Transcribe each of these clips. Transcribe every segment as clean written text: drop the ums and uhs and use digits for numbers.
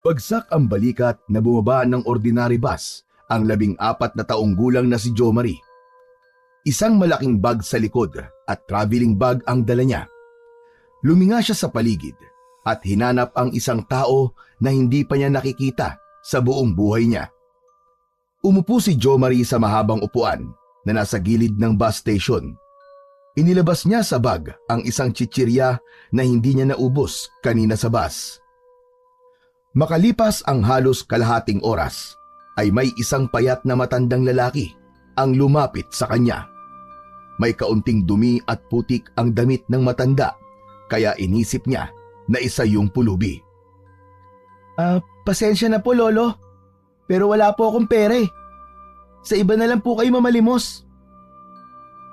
Bagsak ang balikat na bumaba ng ordinary bus ang 14 na taong gulang na si Jo Marie. Isang malaking bag sa likod at traveling bag ang dala niya. Luminga siya sa paligid at hinanap ang isang tao na hindi pa niya nakikita sa buong buhay niya. Umupo si Jo Marie sa mahabang upuan na nasa gilid ng bus station. Inilabas niya sa bag ang isang chichirya na hindi niya naubos kanina sa bus. Makalipas ang halos kalahating oras, ay may isang payat na matandang lalaki ang lumapit sa kanya. May kaunting dumi at putik ang damit ng matanda, kaya inisip niya na isa yung pulubi. Pasensya na po, Lolo. Pero wala po akong pera eh. Sa iba na lang po kayo mamalimos.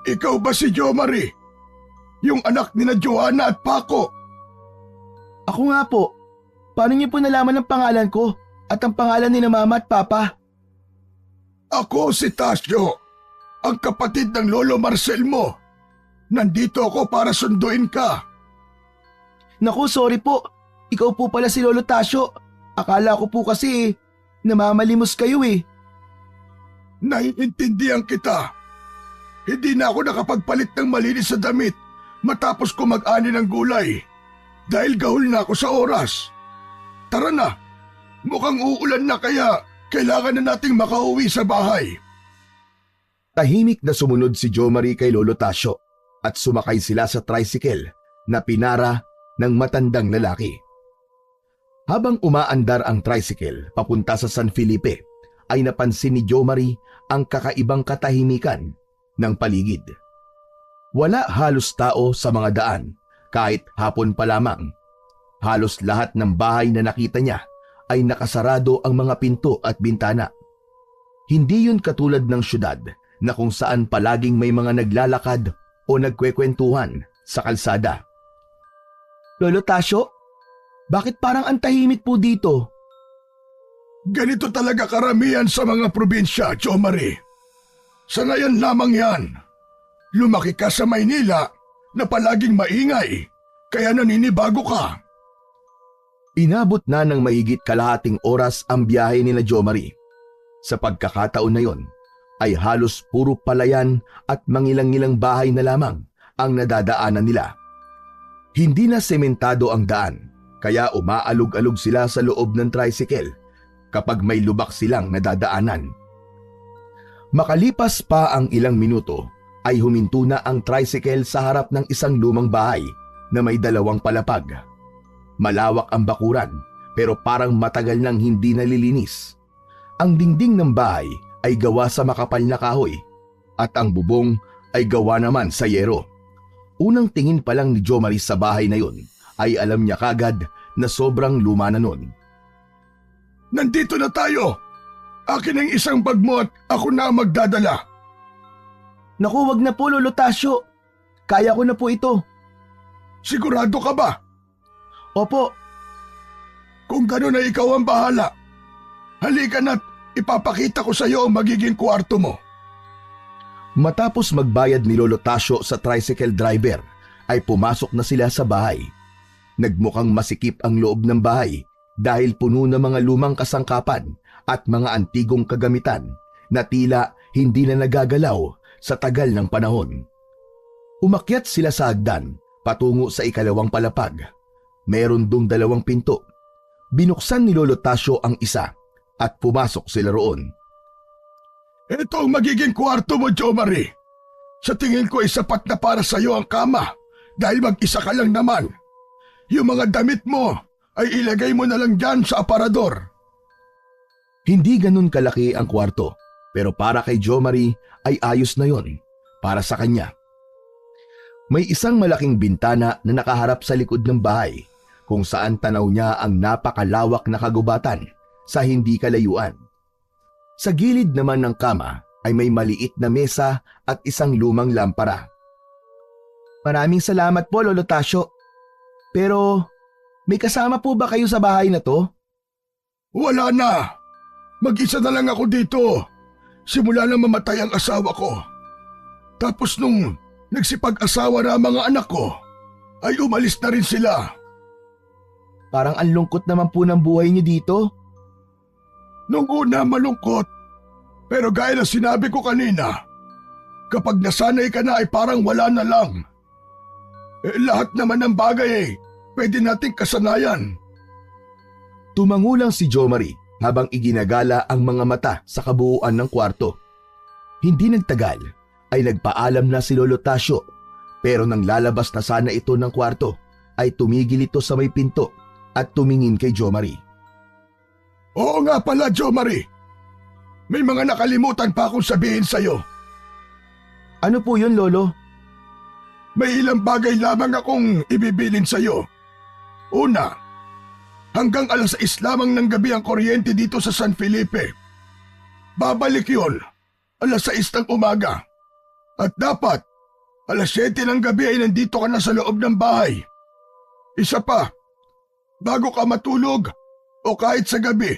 Ikaw ba si Jo Marie? Yung anak ni na Joanna at Paco? Ako nga po. Paano niyo po nalaman ang pangalan ko at ang pangalan ni na Mama at Papa? Ako si Tasyo, ang kapatid ng Lolo Marcel mo. Nandito ako para sunduin ka. Naku, sorry po. Ikaw po pala si Lolo Tasyo. Akala ko po kasi namamalimos kayo eh. Naiintindihan kita. Hindi na ako nakapagpalit ng malinis sa damit matapos ko mag-ani ng gulay dahil gahol na ako sa oras. Tara na, mukhang uulan na kaya kailangan na nating makauwi sa bahay. Tahimik na sumunod si Jo Marie kay Lolo Tasyo at sumakay sila sa tricycle na pinara ng matandang lalaki. Habang umaandar ang tricycle papunta sa San Felipe, ay napansin ni Jo Marie ang kakaibang katahimikan ng paligid. Wala halos tao sa mga daan kahit hapon pa lamang. Halos lahat ng bahay na nakita niya ay nakasarado ang mga pinto at bintana. Hindi yun katulad ng syudad na kung saan palaging may mga naglalakad o nagkwekwentuhan sa kalsada. Lolo Tasyo, bakit parang ang tahimik po dito? Ganito talaga karamihan sa mga probinsya, Jo Marie. Sanayan lamang yan. Lumaki ka sa Maynila na palaging maingay, kaya naninibago ka. Inabot na ng mahigit kalahating oras ang biyahe nila Jo Marie. Sa pagkakataon na yon, ay halos puro palayan at mangilang-ilang bahay na lamang ang nadadaanan nila. Hindi na sementado ang daan, kaya umaalog-alog sila sa loob ng tricycle kapag may lubak silang nadadaanan. Makalipas pa ang ilang minuto, ay huminto na ang tricycle sa harap ng isang lumang bahay na may 2 palapag. Malawak ang bakuran pero parang matagal nang hindi nalilinis. Ang dingding ng bahay ay gawa sa makapal na kahoy at ang bubong ay gawa naman sa yero. Unang tingin pa lang ni Jo Marie sa bahay na yun ay alam niya kagad na sobrang luma na nun. Nandito na tayo. Akin ang isang bag mo at ako na ang magdadala. Naku, wag na po, Lolo Tasyo. Kaya ko na po ito. Sigurado ka ba? Opo. Kung gano'n ay ikaw ang bahala. Halika na't ipapakita ko sa iyo ang magiging kwarto mo. Matapos magbayad ni Lolo Tasyo sa tricycle driver, ay pumasok na sila sa bahay. Nagmukhang masikip ang loob ng bahay dahil puno ng mga lumang kasangkapan at mga antigong kagamitan na tila hindi na nagagalaw sa tagal ng panahon. Umakyat sila sa hagdan patungo sa 2 palapag. Meron dong 2 pinto. Binuksan ni Lolo Tasyo ang isa at pumasok sila roon. Ito ang magiging kwarto mo, Jo Marie. Sa tingin ko ay sapat na para sa iyo ang kama dahil mag-isa ka lang naman. Yung mga damit mo ay ilagay mo na lang dyan sa aparador. Hindi ganun kalaki ang kwarto, pero para kay Jo Marie ay ayos na yon para sa kanya. May isang malaking bintana na nakaharap sa likod ng bahay kung saan tanaw niya ang napakalawak na kagubatan sa hindi kalayuan. Sa gilid naman ng kama ay may maliit na mesa at isang lumang lampara. Maraming salamat po, Lolo Tasyo. Pero may kasama po ba kayo sa bahay na to? Wala na. Mag-isa na lang ako dito. Simula nang mamatay ang asawa ko. Tapos nung nagsipag-asawa na ang mga anak ko, ay umalis na rin sila. Parang ang lungkot naman po ng buhay niyo dito. Nung una malungkot, pero gaya na sinabi ko kanina, kapag nasanay ka na ay parang wala na lang. Lahat naman ng bagay pwede nating kasanayan. Tumangulang si Jo Marie habang iginagala ang mga mata sa kabuuan ng kwarto. Hindi nagtagal ay nagpaalam na si Lolo Tasio, pero nang lalabas na sana ito ng kwarto ay tumigil ito sa may pinto at tumingin kay Jo Marie. Oo nga pala, Jo Marie. May mga nakalimutan pa akong sabihin sa'yo. Ano po yun, Lolo? May ilang bagay lamang akong ibibilin sa'yo. Una, hanggang 6:00 lamang ng gabi ang kuryente dito sa San Felipe. Babalik yon 6:00 ng umaga. At dapat 7:00 ng gabi ay nandito ka na sa loob ng bahay. Isa pa, bago ka matulog o kahit sa gabi,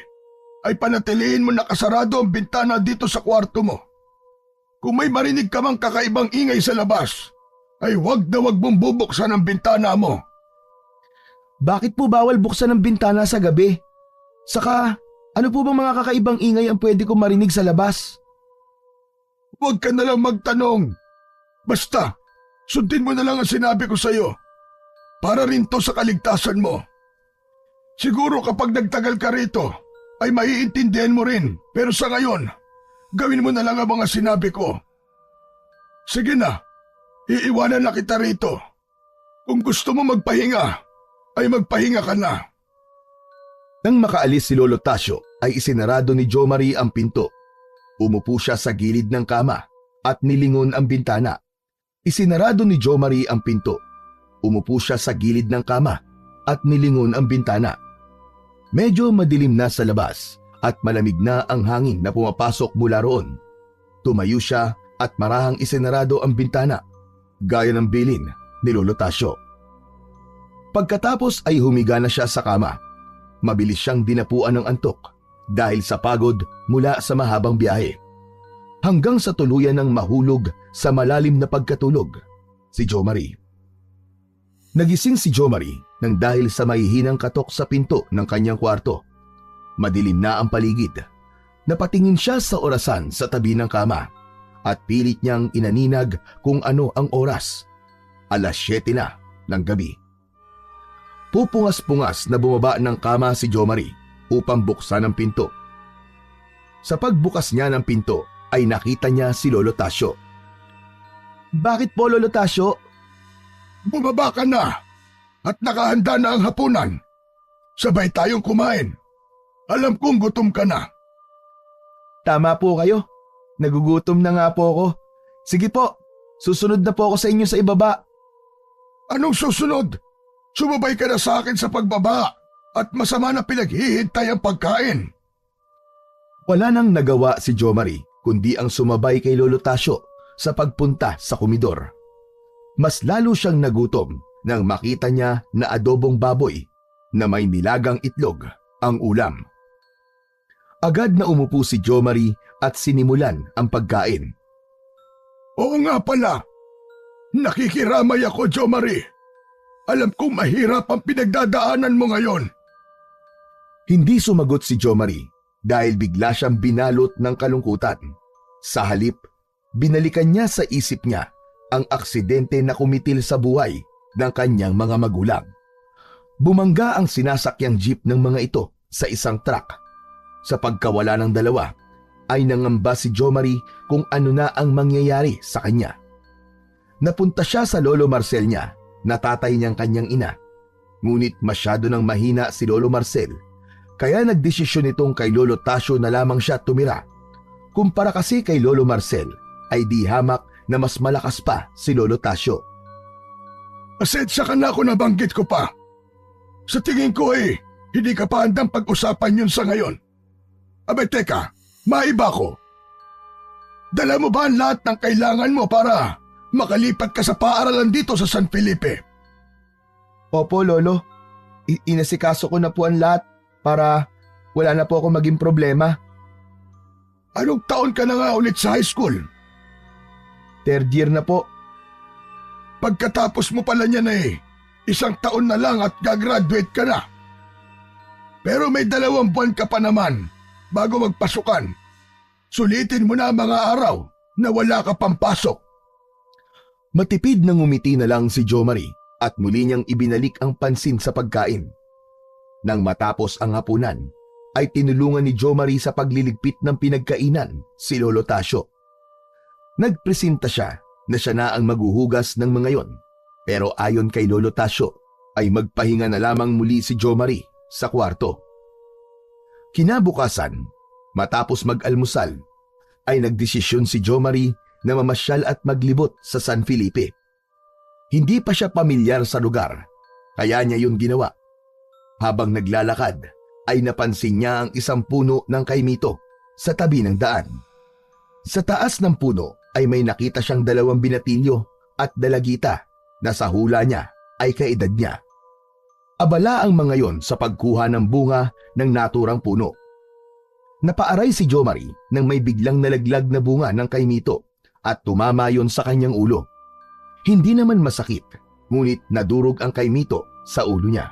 ay panatilihin mo nakasarado ang bintana dito sa kwarto mo. Kung may marinig ka mang kakaibang ingay sa labas, ay wag na wag mong bubuksan ang bintana mo. Bakit po bawal buksan ang bintana sa gabi? Saka, ano po bang mga kakaibang ingay ang pwede kong marinig sa labas? Huwag ka na lang magtanong. Basta, sundin mo na lang ang sinabi ko sa'yo. Para rin to sa kaligtasan mo. Siguro kapag nagtagal ka rito, ay maiintindihan mo rin. Pero sa ngayon, gawin mo na lang ang mga sinabi ko. Sige na, iiwanan na kita rito. Kung gusto mo magpahinga, ay magpahinga ka na. Nang makaalis si Lolo Tasio ay isinarado ni Jo Marie ang pinto. Umupo siya sa gilid ng kama at nilingon ang bintana. Isinarado ni Jo Marie ang pinto. Umupo siya sa gilid ng kama at nilingon ang bintana. Medyo madilim na sa labas at malamig na ang hangin na pumapasok mula roon. Tumayo siya at marahang isinarado ang bintana, gaya ng bilin ni Lolo Tasio. Pagkatapos ay humiga na siya sa kama. Mabilis siyang dinapuan ng antok dahil sa pagod mula sa mahabang biyahe. Hanggang sa tuluyan ng mahulog sa malalim na pagkatulog si Jo Marie. Nagising si Jo Marie nang dahil sa mahihinang katok sa pinto ng kanyang kwarto. Madilim na ang paligid. Napatingin siya sa orasan sa tabi ng kama at pilit niyang inaninag kung ano ang oras. 7:00 na ng gabi. Pupungas-pungas na bumaba ng kama si Jo Marie upang buksan ang pinto. Sa pagbukas niya ng pinto ay nakita niya si Lolo Tasio. Bakit po, Lolo Tasio? Bumaba ka na at nakahanda na ang hapunan. Sabay tayong kumain. Alam kong gutom ka na. Tama po kayo. Nagugutom na nga po ako. Sige po, susunod na po ako sa inyo sa ibaba. Anong susunod? Sumabay ka na sa akin sa pagbaba at masama na pinaghihintay ang pagkain. Wala nang nagawa si Jo Marie kundi ang sumabay kay Lolo Tasio sa pagpunta sa komedor. Mas lalo siyang nagutom nang makita niya na adobong baboy na may nilagang itlog ang ulam. Agad na umupo si Jo Marie at sinimulan ang pagkain. Oo nga pala. Nakikiramay ako, Jo Marie. Alam kong mahirap ang pinagdadaanan mo ngayon. Hindi sumagot si Jo Marie dahil bigla siyang binalot ng kalungkutan. Sa halip, binalikan niya sa isip niya ang aksidente na kumitil sa buhay ng kanyang mga magulang. Bumangga ang sinasakyang jeep ng mga ito sa isang truck. Sa pagkawala ng dalawa, ay nangamba si Jo Marie kung ano na ang mangyayari sa kanya. Napunta siya sa Lolo Marcel niya na tatay niyang kanyang ina. Ngunit masyado nang mahina si Lolo Marcel, kaya nagdesisyon itong kay Lolo Tasio na lamang siya tumira. Kumpara kasi kay Lolo Marcel ay di hamak na mas malakas pa si Lolo Tasio. Pasensya ka na kung nabanggit ko pa. Sa tingin ko hindi ka pa handang pag-usapan yun sa ngayon. Abay teka, maiba ko. Dala mo ba ang lahat ng kailangan mo para makalipat ka sa paaralan dito sa San Felipe? Opo, Lolo. Inasikaso ko na po ang lahat para wala na po ako maging problema. Anong taon ka na nga ulit sa high school? 3rd year na po. Pagkatapos mo pala niyan 1 taon na lang at gagraduate ka na. Pero may 2 buwan ka pa naman bago magpasukan. Sulitin mo na ang mga araw na wala ka pang pasok. Matipid na ngumiti na lang si Jo Marie at muli niyang ibinalik ang pansin sa pagkain. Nang matapos ang hapunan, ay tinulungan ni Jo Marie sa pagliligpit ng pinagkainan si Lolo Tasio. Nagpresenta siya na siya na ang maghuhugas ng mga yon, pero ayon kay Lolo Tasio ay magpahinga na lamang muli si Jo Marie sa kwarto. Kinabukasan, matapos mag-almusal, ay nagdesisyon si Jo Marie na mamasyal at maglibot sa San Felipe. Hindi pa siya pamilyar sa lugar, kaya niya yun ginawa. Habang naglalakad, ay napansin niya ang isang puno ng kaimito sa tabi ng daan. Sa taas ng puno ay may nakita siyang 2 binatilyo at dalagita na sa hula niya ay kaedad niya. Abala ang mga yon sa pagkuha ng bunga ng naturang puno. Napaaray si Jo Marie nang may biglang nalaglag na bunga ng kaimito at tumama yon sa kanyang ulo. Hindi naman masakit, ngunit nadurog ang kaimito sa ulo niya.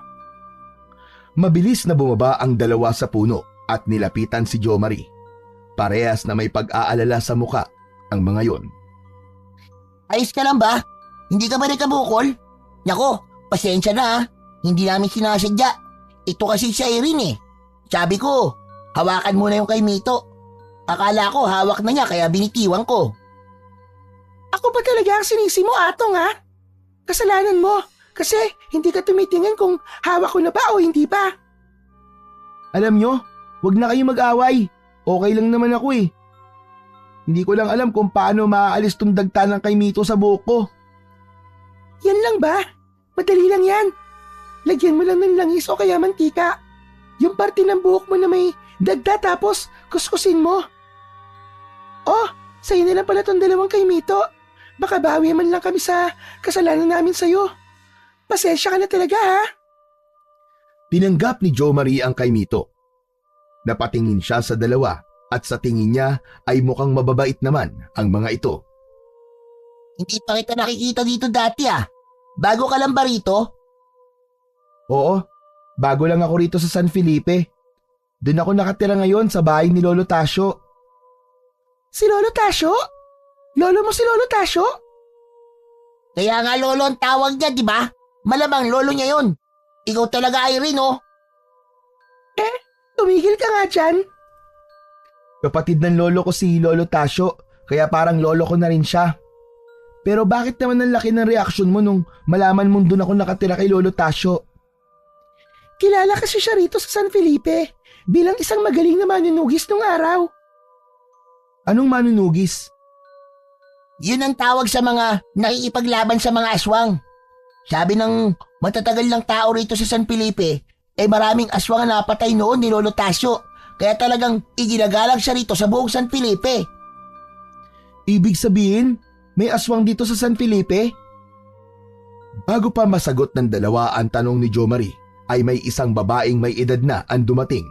Mabilis na bumaba ang 2 sa puno at nilapitan si Jo Marie. Parehas na may pag-aalala sa muka ang mga yon. Ayos ka lang ba? Hindi ka ba nakabukol? Nako, pasensya na ha. Hindi namin sinasadya. Ito kasi si Irene eh. Sabi ko, hawakan mo na yung kay Mito. Akala ko hawak na niya kaya binitiwan ko. Ako ba talaga ang sinisi mo, Atong ha? Kasalanan mo kasi hindi ka tumitingin kung hawak ko na ba o hindi pa. Alam nyo, wag na kayong mag-away. Okay lang naman ako eh. Hindi ko lang alam kung paano maaalis tong dagta ng kay Mito sa buhok ko. Yan lang ba? Madali lang yan. Lagyan mo lang ng langis o kaya mantika. Yung parte ng buhok mo na may dagta tapos kuskusin mo. Oh, sa'yo na lang pala tong 2 kay Mito. Baka bawi man lang kami sa kasalanan namin sa'yo. Pasensya ka na talaga ha. Tinanggap ni Jo Marie ang kay Mito. Napatingin siya sa 2 at sa tingin niya ay mukhang mababait naman ang mga ito. Hindi pa kita nakikita dito dati ah. Bago ka lang ba rito? Oo, bago lang ako rito sa San Felipe. Doon ako nakatira ngayon sa bahay ni Lolo Tasio. Si Lolo Tasio? Lolo mo si Lolo Tasio? Kaya nga lolo ang tawag niya, di ba? Malamang lolo niya yon. Ikaw talaga Irene oh. Tumigil ka nga dyan. Kapatid ng lolo ko si Lolo Tasio, kaya parang lolo ko na rin siya. Pero bakit naman ang laki ng reaksyon mo nung malaman mong doon ako nakatira kay Lolo Tasio? Kilala kasi siya rito sa San Felipe bilang isang magaling na manunugis nung araw. Anong manunugis? Yun ang tawag sa mga nakikipaglaban sa mga aswang. Sabi ng matatagal ng tao rito sa San Felipe, maraming aswang na napatay noon ni Lolo Tasio. Kaya talagang iginagalang siya rito sa buong San Felipe. Ibig sabihin, may aswang dito sa San Felipe? Bago pa masagot ng 2 ang tanong ni Jo Marie, ay may isang babaeng may edad na ang dumating.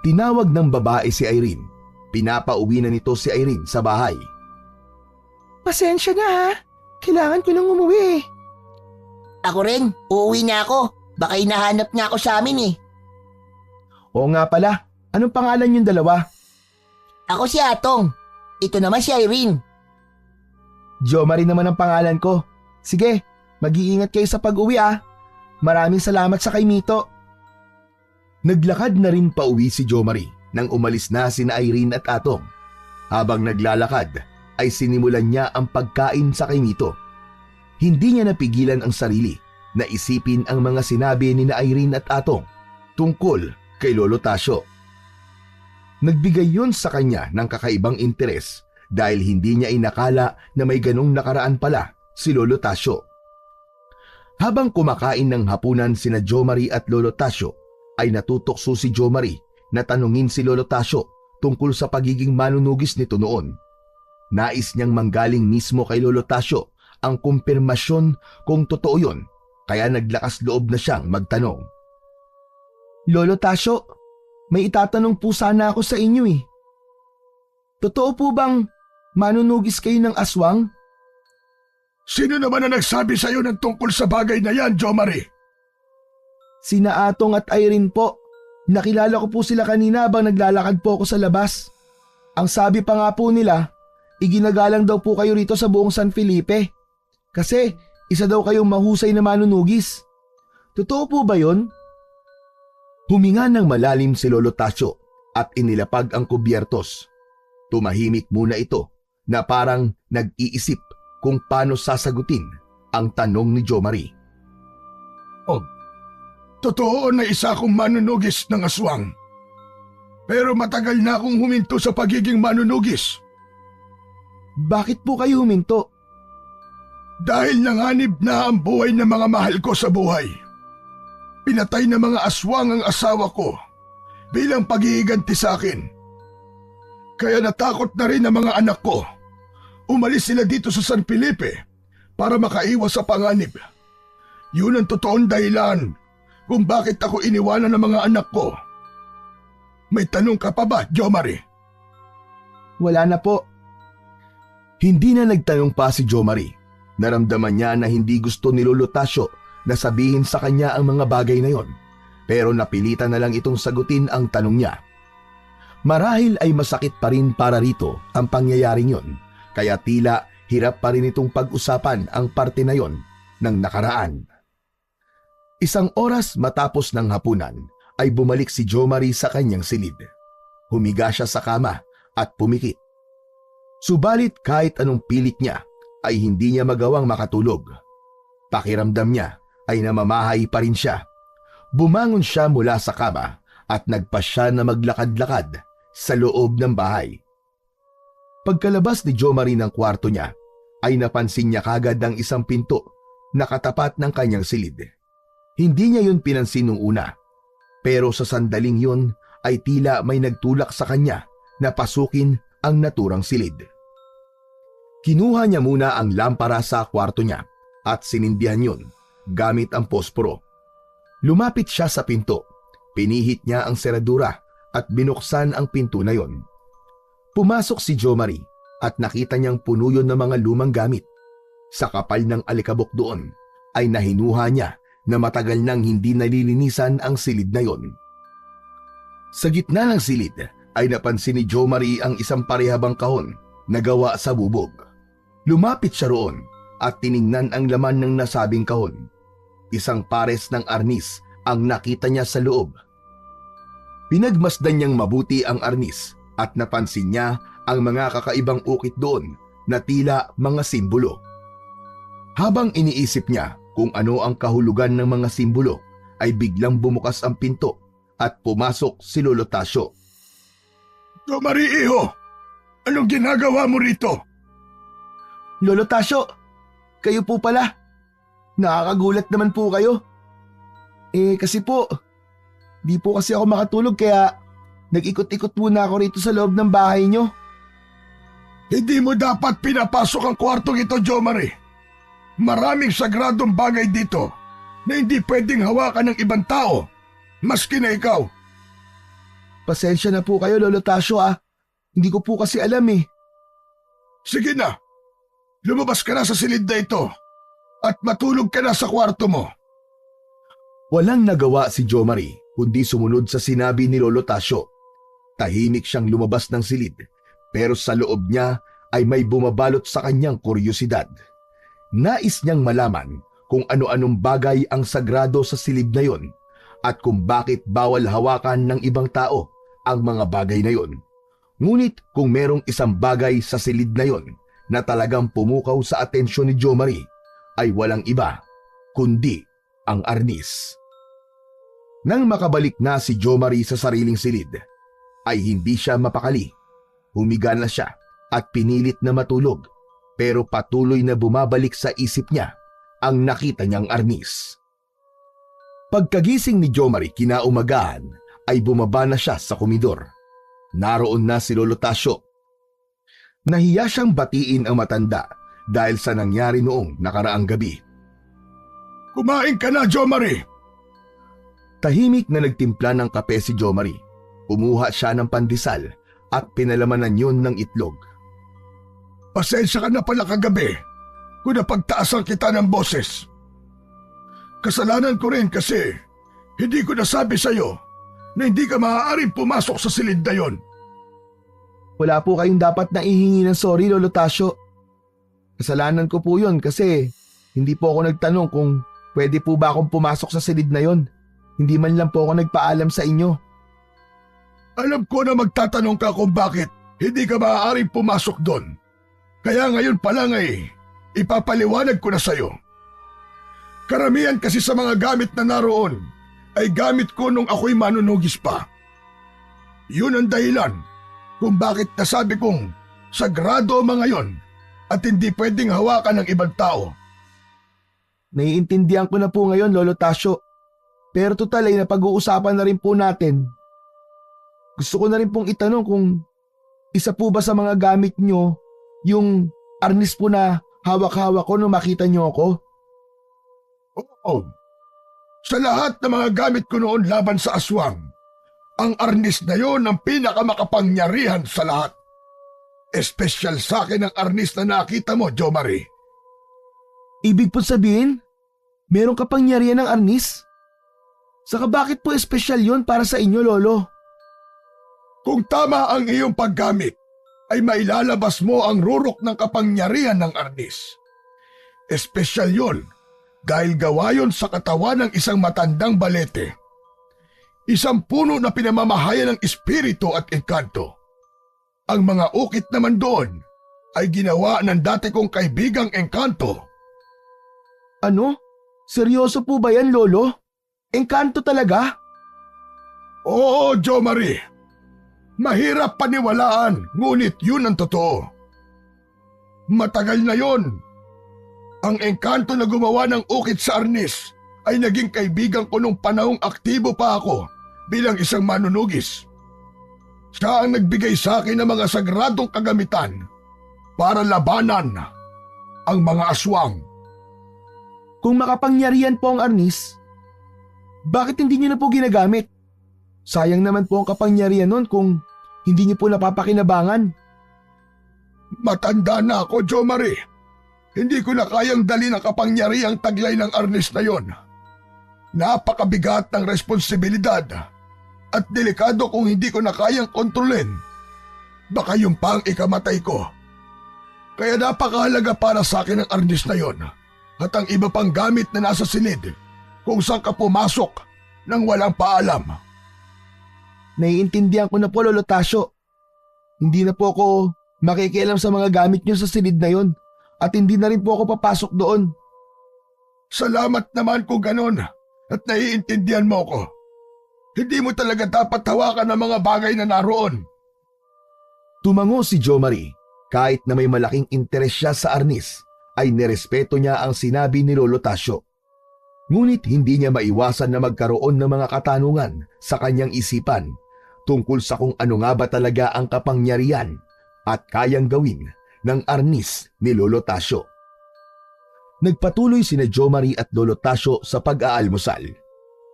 Tinawag ng babae si Irene. Pinapauwi na nito si Irene sa bahay. Pasensya na ha. Kailangan ko nang umuwi. Ako rin, uuwi na ako. Baka hinahanap niya ako sa amin eh. Oo nga pala. Anong pangalan yung 2? Ako si Atong. Ito naman si Irene. Jo Marie naman ang pangalan ko. Sige, mag-iingat kayo sa pag-uwi ah. Maraming salamat sa kay Mito. Naglakad na rin pauwi si Jo Marie nang umalis na sina Irene at Atong. Habang naglalakad ay sinimulan niya ang pagkain sa kay Mito. Hindi niya napigilan ang sarili na isipin ang mga sinabi ni Irene at Atong tungkol kay Lolo Tasio. Nagbigay yun sa kanya ng kakaibang interes dahil hindi niya inakala na may ganong nakaraan pala si Lolo Tasio. Habang kumakain ng hapunan sina Jo Marie at Lolo Tasio, ay natutokso si Jo Marie na tanungin si Lolo Tasio tungkol sa pagiging manunugis nito noon. Nais niyang manggaling mismo kay Lolo Tasio ang kumpirmasyon kung totoo yun, kaya naglakas loob na siyang magtanong. Lolo Tasio, may itatanong po sana ako sa inyo eh. Totoo po bang manunugis kayo ng aswang? Sino naman ang nagsabi sa iyo ng tungkol sa bagay na yan, Jo Marie? Sina Atong at Irene po. Nakilala ko po sila kanina habang naglalakad po ako sa labas. Ang sabi pa nga po nila, iginagalang daw po kayo rito sa buong San Felipe. Kasi isa daw kayong mahusay na manunugis. Totoo po ba yun? Huminga ng malalim si Lolo Tasyo at inilapag ang kubyertos. Tumahimik muna ito na parang nag-iisip kung paano sasagutin ang tanong ni Jo Marie. Totoo na isa akong manunugis ng aswang. Pero matagal na akong huminto sa pagiging manunugis. Bakit po kayo huminto? Dahil nanganib na ang buhay ng mga mahal ko sa buhay. Pinatay ng mga aswang ang asawa ko bilang paghihiganti sa akin. Kaya natakot na rin ang mga anak ko. Umalis sila dito sa San Felipe para makaiwas sa panganib. Yun ang totoong dahilan kung bakit ako iniwanan ng mga anak ko. May tanong ka pa ba, Jo Marie? Wala na po. Hindi na nagtanong pa si Jo Marie. Naramdaman niya na hindi gusto ni Lolo Tasyo na sabihin sa kanya ang mga bagay na yon. Pero napilitan na lang itong sagutin ang tanong niya. Marahil ay masakit pa rin para rito ang pangyayaring yon. Kaya tila hirap pa rin itong pag-usapan ang parte na yon ng nakaraan. Isang oras matapos ng hapunan ay bumalik si Jo Marie sa kanyang silid. Humiga siya sa kama at pumikit. Subalit kahit anong pilit niya ay hindi niya magawang makatulog. Pakiramdam niya ay namamahay pa rin siya. Bumangon siya mula sa kama at nagpasya na maglakad-lakad sa loob ng bahay. Pagkalabas ni Jo Marie ng kwarto niya ay napansin niya kagad ang isang pinto na katapat ng kanyang silid. Hindi niya yun pinansin nung una, pero sa sandaling yun ay tila may nagtulak sa kanya na pasukin ang naturang silid. Kinuha niya muna ang lampara sa kwarto niya at sinindihan yun gamit ang posporo. Lumapit siya sa pinto, pinihit niya ang seradura at binuksan ang pinto na yon. Pumasok si Jo Marie at nakita niyang puno yun ng mga lumang gamit. Sa kapal ng alikabok doon ay nahinuha niya na matagal nang hindi nalilinisan ang silid na yon. Sa gitna ng silid ay napansin ni Jo Marie ang isang parehabang kahon na gawa sa bubog. Lumapit siya roon at tiningnan ang laman ng nasabing kahon. Isang pares ng arnis ang nakita niya sa loob. Pinagmasdan niyang mabuti ang arnis at napansin niya ang mga kakaibang ukit doon na tila mga simbolo. Habang iniisip niya kung ano ang kahulugan ng mga simbolo, ay biglang bumukas ang pinto at pumasok si Lolo Tasyo. Jo Marie, iho! Anong ginagawa mo rito? Lolo Tasyo, kayo po pala. Nakakagulat naman po kayo. Kasi po, di po kasi ako makatulog kaya nag-ikot-ikot muna ako rito sa loob ng bahay nyo. Hindi mo dapat pinapasok ang kwartong ito, Jo Marie. Maraming sagradong bagay dito na hindi pwedeng hawakan ng ibang tao, maski na ikaw. Pasensya na po kayo, Lolo Tasyo Hindi ko po kasi alam eh. Sige na, lumabas ka na sa silid na ito at matulog ka na sa kwarto mo. Walang nagawa si Jo Marie kundi sumunod sa sinabi ni Lolo Tasyo. Tahimik siyang lumabas ng silid pero sa loob niya ay may bumabalot sa kanyang kuryosidad. Nais niyang malaman kung ano-anong bagay ang sagrado sa silid na yon at kung bakit bawal hawakan ng ibang tao ang mga bagay na yon. Ngunit kung merong isang bagay sa silid na yon na talagang pumukaw sa atensyon ni Jo Marie ay walang iba kundi ang arnis. Nang makabalik na si Jo Marie sa sariling silid, ay hindi siya mapakali. Humiga na siya at pinilit na matulog. Pero patuloy na bumabalik sa isip niya ang nakita niyang arnis. Pagkagising ni Jo Marie kinaumagahan ay bumaba na siya sa komedor. Naroon na si Lolo Tasyo. Nahiya siyang batiin ang matanda dahil sa nangyari noong nakaraang gabi. Kumain ka na, Jo Marie! Tahimik na nagtimpla ng kape si Jo Marie. Kumuha siya ng pandesal at pinalamanan yun ng itlog. Pasensya ka na pala kagabi kung napagtaasan kita ng boses. Kasalanan ko rin kasi hindi ko nasabi sa'yo na hindi ka maaaring pumasok sa silid na yon. Wala po kayong dapat na ihingi ng sorry, Lolo Tasyo. Kasalanan ko po yun kasi hindi po ako nagtanong kung pwede po ba akong pumasok sa silid na yon. Hindi man lang po ako nagpaalam sa inyo. Alam ko na magtatanong ka kung bakit hindi ka maaaring pumasok doon. Kaya ngayon pa lang ay ipapaliwanag ko na sa'yo. Karamihan kasi sa mga gamit na naroon ay gamit ko nung ako'y manunugis pa. Yun ang dahilan kung bakit nasabi kong sagrado ang mga yon at hindi pwedeng hawakan ng ibang tao. Naiintindihan ko na po ngayon, Lolo Tasyo. Pero total ay napag-uusapan na rin po natin. Gusto ko na rin pong itanong kung isa po ba sa mga gamit nyo yung arnis po na hawak-hawak ko nung makita nyo ako? Oo. Sa lahat ng mga gamit ko noon laban sa aswang, ang arnis na yon ang pinakamakapangyarihan sa lahat. Espesyal sa akin ang arnis na nakita mo, Jo Marie. Ibig po sabihin, meron kapangyarihan ng arnis? Saka bakit po espesyal yon para sa inyo, Lolo? Kung tama ang iyong paggamit, ay mailalabas mo ang rurok ng kapangyarihan ng arnis. Espesyal yon dahil gawa yon sa katawan ng isang matandang balete. Isang puno na pinamamahayan ng espiritu at engkanto. Ang mga ukit naman doon ay ginawa ng dati kong kaibigang engkanto. Ano? Seryoso po ba yan, Lolo? Engkanto talaga? Oo, Jo Marie. Mahirap paniwalaan, ngunit yun ang totoo. Matagal na yon. Ang engkanto na gumawa ng ukit sa arnis ay naging kaibigan ko nung panahong aktibo pa ako bilang isang manunugis. Siya ang nagbigay sa akin ng mga sagradong kagamitan para labanan ang mga aswang. Kung makapangyarihan po ang arnis, bakit hindi niyo na po ginagamit? Sayang naman po ang kapangyarihan nun kung hindi niyo po napapakinabangan. Matanda na ako, Jo Marie. Hindi ko na kayang dali ng kapangyarihang taglay ng arnis na yon. Napakabigat ng responsibilidad at delikado kung hindi ko na kayang kontrolin. Baka yung pang ikamatay ko. Kaya napakahalaga para sa akin ang arnis na yon at ang iba pang gamit na nasa silid kung saan ka pumasok nang walang paalam. Naiintindihan ko na po, Lolo Tasyo. Hindi na po ako makikialam sa mga gamit niyo sa silid na yon at hindi na rin po ako papasok doon. Salamat naman kung ganon at naiintindihan mo ko. Hindi mo talaga dapat hawakan ang mga bagay na naroon. Tumango si Jo Marie. Kahit na may malaking interes siya sa arnis, ay nirespeto niya ang sinabi ni Lolo Tasyo. Ngunit hindi niya maiwasan na magkaroon ng mga katanungan sa kanyang isipan tungkol sa kung ano nga ba talaga ang kapangyarihan at kayang gawin ng arnis ni Lolo Tasyo. Nagpatuloy sina Jo Marie at Lolo Tasyo sa pag-aalmusal.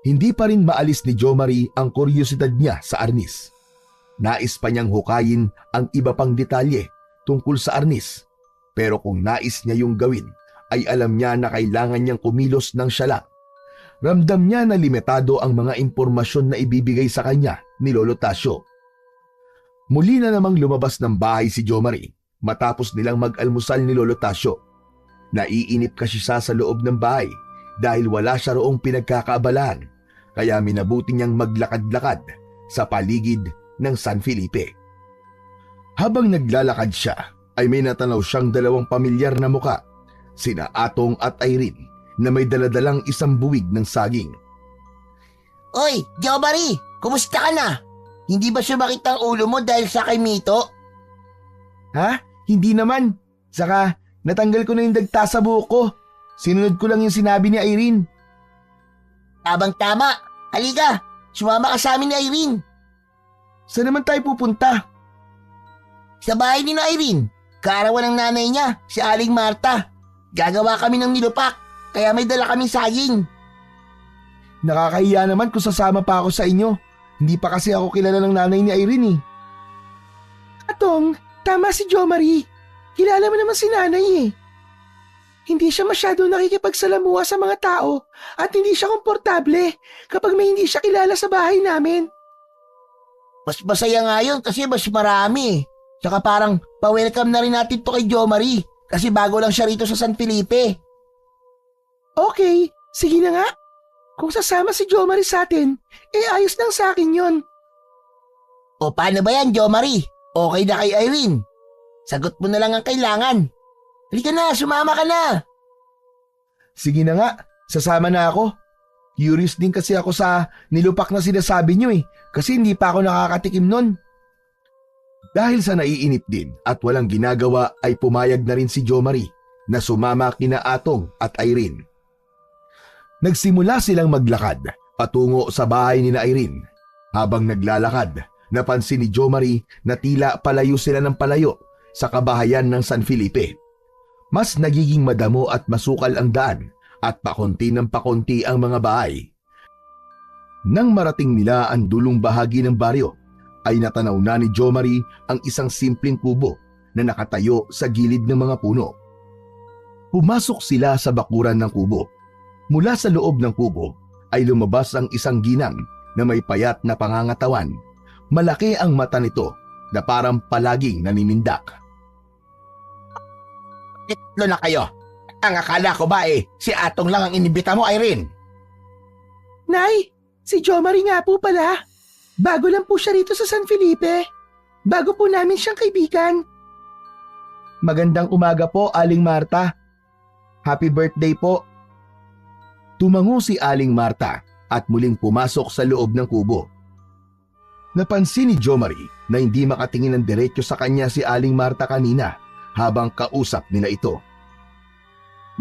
Hindi pa rin maalis ni Jo Marie ang kuryosidad niya sa arnis. Nais pa niyang hukayin ang iba pang detalye tungkol sa arnis, pero kung nais niya yung gawin, ay alam niya na kailangan niyang kumilos ng siya lang. Ramdam niya na limitado ang mga impormasyon na ibibigay sa kanya ni Lolo Tasyo. Muli na namang lumabas ng bahay si Jo Marie matapos nilang mag-almusal ni Lolo Tasyo. Naiinip kasi siya sa loob ng bahay dahil wala siya roong pinagkakaabalahan, kaya minabuti niyang maglakad-lakad sa paligid ng San Felipe. Habang naglalakad siya, ay may natanaw siyang dalawang pamilyar na muka, sina Atong at Irene, na may daladalang isang buwig ng saging. Oy, Jo Marie, kumusta ka na? Hindi ba sumakit ang ulo mo dahil sa kay Mito? Ha? Hindi naman. Saka natanggal ko na yung dagta sa buhok ko. Sinunod ko lang yung sinabi ni Irene. Tabang-tama. Halika, sumama ka sa amin ni Irene. Saan naman tayo pupunta? Sa bahay ni na Irene. Kaarawan ng nanay niya, si Aling Marta. Gagawa kami ng nilupak, kaya may dala kaming saging. Nakakahiya naman kung sasama pa ako sa inyo. Hindi pa kasi ako kilala ng nanay ni Irene eh. Atong, tama si Jo Marie. Kilala mo naman si nanay eh. Hindi siya masyadong nakikipagsalamuha sa mga tao at hindi siya komportable kapag may hindi siya kilala sa bahay namin. Mas masaya nga yun kasi mas marami. Tsaka parang pa-welcome na rin natin to kay Jo Marie kasi bago lang siya rito sa San Felipe. Okay, sige na nga. Kung sasama si Jo Marie sa atin, ayos lang sa akin yon. O paano ba yan, Jo Marie? Okay na kay Irene? Sagot mo na lang ang kailangan. Halika na, sumama ka na. Sige na nga, sasama na ako. Curious din kasi ako sa nilupak na sinasabi niyo kasi hindi pa ako nakakatikim nun. Dahil sa naiinip din at walang ginagawa ay pumayag na rin si Jo Marie na sumama kina Atong at Irene. Nagsimula silang maglakad patungo sa bahay ni Irene. Habang naglalakad, napansin ni Jo Marie na tila palayo sila ng palayo sa kabahayan ng San Felipe. Mas nagiging madamo at masukal ang daan at pakonti ng pakonti ang mga bahay. Nang marating nila ang dulong bahagi ng baryo, ay natanaw na ni Jo Marie ang isang simpleng kubo na nakatayo sa gilid ng mga puno. Pumasok sila sa bakuran ng kubo. Mula sa loob ng kubo ay lumabas ang isang ginang na may payat na pangangatawan. Malaki ang mata nito na parang palaging naninindak. Itlo na kayo. Ang akala ko ba si Atong lang ang inibita mo, Irene? Nay, si Jo Marie nga po pala. Bago lang po siya rito sa San Felipe. Bago po namin siyang kaibigan. Magandang umaga po, Aling Marta. Happy birthday po. Tumango si Aling Marta at muling pumasok sa loob ng kubo. Napansin ni Jo Marie na hindi makatingin ng diretso sa kanya si Aling Marta kanina habang kausap nila ito.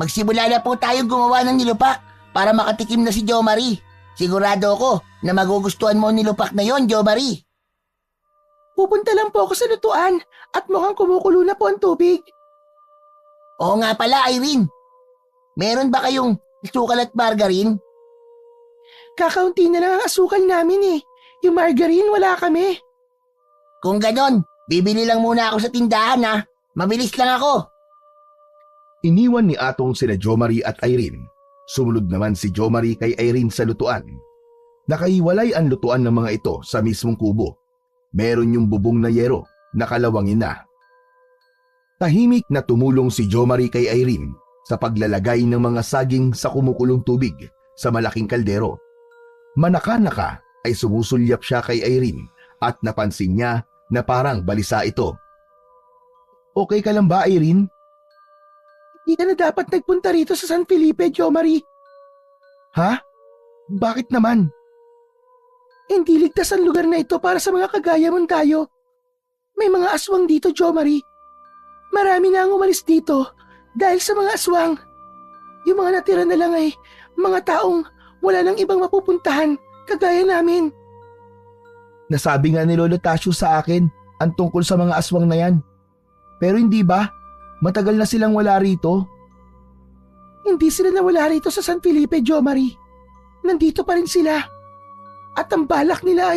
Magsimula na po tayong gumawa ng nilupak para makatikim na si Jo Marie. Sigurado ako na magugustuhan mo ang nilupak na yon, Jo Marie. Pupunta lang po ako sa lutuan at mukhang kumukulo na po ang tubig. Oo nga pala, Irene. Meron ba kayong asukal at margarine? Kakaunti na lang ang asukal namin Yung margarine wala kami. Kung ganon, bibili lang muna ako sa tindahan ha. Mabilis lang ako. Iniwan ni Atong sina Jo Marie at Irene. Sumunod naman si Jo Marie kay Irene sa lutuan. Nakahiwalay ang lutuan ng mga ito sa mismong kubo. Meron yung bubong na yero, nakalawangin na. Tahimik na tumulong si Jo Marie kay Irene sa paglalagay ng mga saging sa kumukulong tubig sa malaking kaldero. Manaka-naka ay sumusulyap siya kay Irene at napansin niya na parang balisa ito. Okay ka lang ba, Irene? Hindi ka na dapat nagpunta rito sa San Felipe, Jo Marie. Ha? Bakit naman? Hindi ligtas ang lugar na ito para sa mga kagaya mong tayo. May mga aswang dito, Jo Marie. Marami na ang umalis dito dahil sa mga aswang. Yung mga natira na lang ay mga taong wala nang ibang mapupuntahan kagaya namin. Nasabi nga ni Lolo Tasyo sa akin ang tungkol sa mga aswang na yan. Pero hindi ba? Matagal na silang wala rito. Hindi sila nawala rito sa San Felipe, Jo Marie. Nandito pa rin sila. At ang balak nila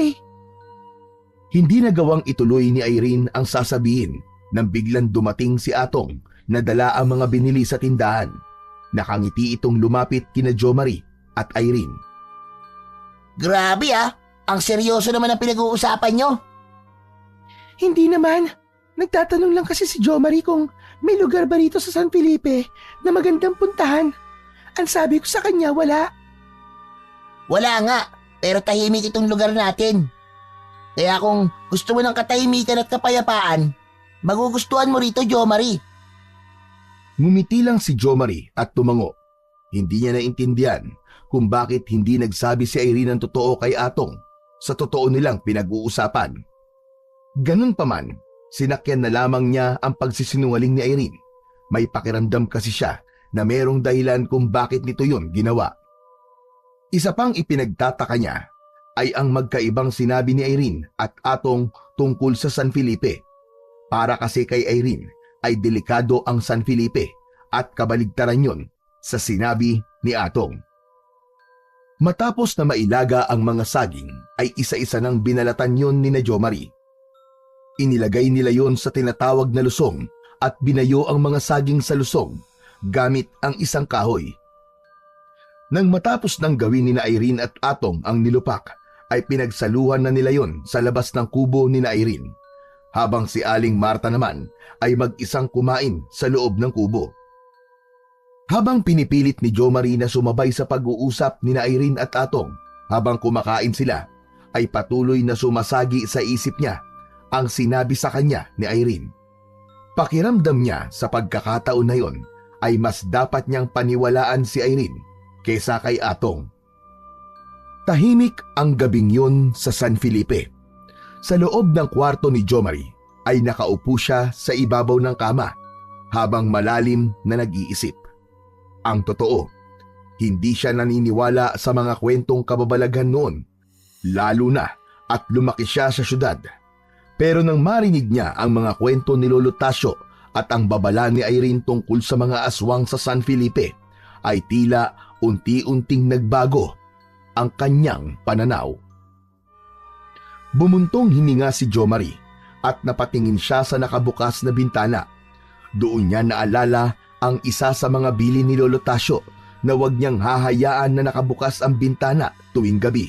Hindi nagawang ituloy ni Irene ang sasabihin nang biglang dumating si Atong na dala ang mga binili sa tindahan. Nakangiti itong lumapit kina Jo Marie at Irene. Grabe ang seryoso naman ang pinag-uusapan nyo. Hindi naman. Nagtatanong lang kasi si Jo Marie kung may lugar ba rito sa San Felipe na magandang puntahan. Ang sabi ko sa kanya, wala. Wala nga, pero tahimik itong lugar natin. Kaya kung gusto mo ng katahimikan at kapayapaan, magugustuhan mo rito, Jo Marie. Ngumiti lang si Jo Marie at tumango. Hindi niya naintindihan kung bakit hindi nagsabi si Irene ng totoo kay Atong sa totoo nilang pinag-uusapan. Ganun pa man, sinakyan na lamang niya ang pagsisinungaling ni Irene. May pakiramdam kasi siya na merong dahilan kung bakit nito yun ginawa. Isa pang ipinagtataka niya ay ang magkaibang sinabi ni Irene at Atong tungkol sa San Felipe. Para kasi kay Irene ay delikado ang San Felipe at kabaligtaran yun sa sinabi ni Atong. Matapos na mailaga ang mga saging ay isa-isa nang binalatan yun ni Jo Marie. Inilagay nila yon sa tinatawag na lusong at binayo ang mga saging sa lusong gamit ang isang kahoy. Nang matapos nang gawin ni Irene at Atong ang nilupak, ay pinagsaluhan na nila yon sa labas ng kubo ni Irene, habang si Aling Marta naman ay mag-isang kumain sa loob ng kubo. Habang pinipilit ni Jo Marie na sumabay sa pag-uusap ni Irene at Atong habang kumakain sila, ay patuloy na sumasagi sa isip niya ang sinabi sa kanya ni Irene. Pakiramdam niya sa pagkakataon na yon ay mas dapat niyang paniwalaan si Irene kaysa kay Atong. Tahimik ang gabing yun sa San Felipe. Sa loob ng kwarto ni Jo Marie ay nakaupo siya sa ibabaw ng kama habang malalim na nag-iisip. Ang totoo, hindi siya naniniwala sa mga kwentong kababalaghan noon, lalo na at lumaki siya sa syudad. Pero nang marinig niya ang mga kwento ni Lolo Tasio at ang babala ni Irene tungkol sa mga aswang sa San Felipe, ay tila unti-unting nagbago ang kanyang pananaw. Bumuntong hininga si Jo Marie at napatingin siya sa nakabukas na bintana. Doon niya naalala ang isa sa mga bili ni Lolo Tasio na huwag niyang hahayaan na nakabukas ang bintana tuwing gabi.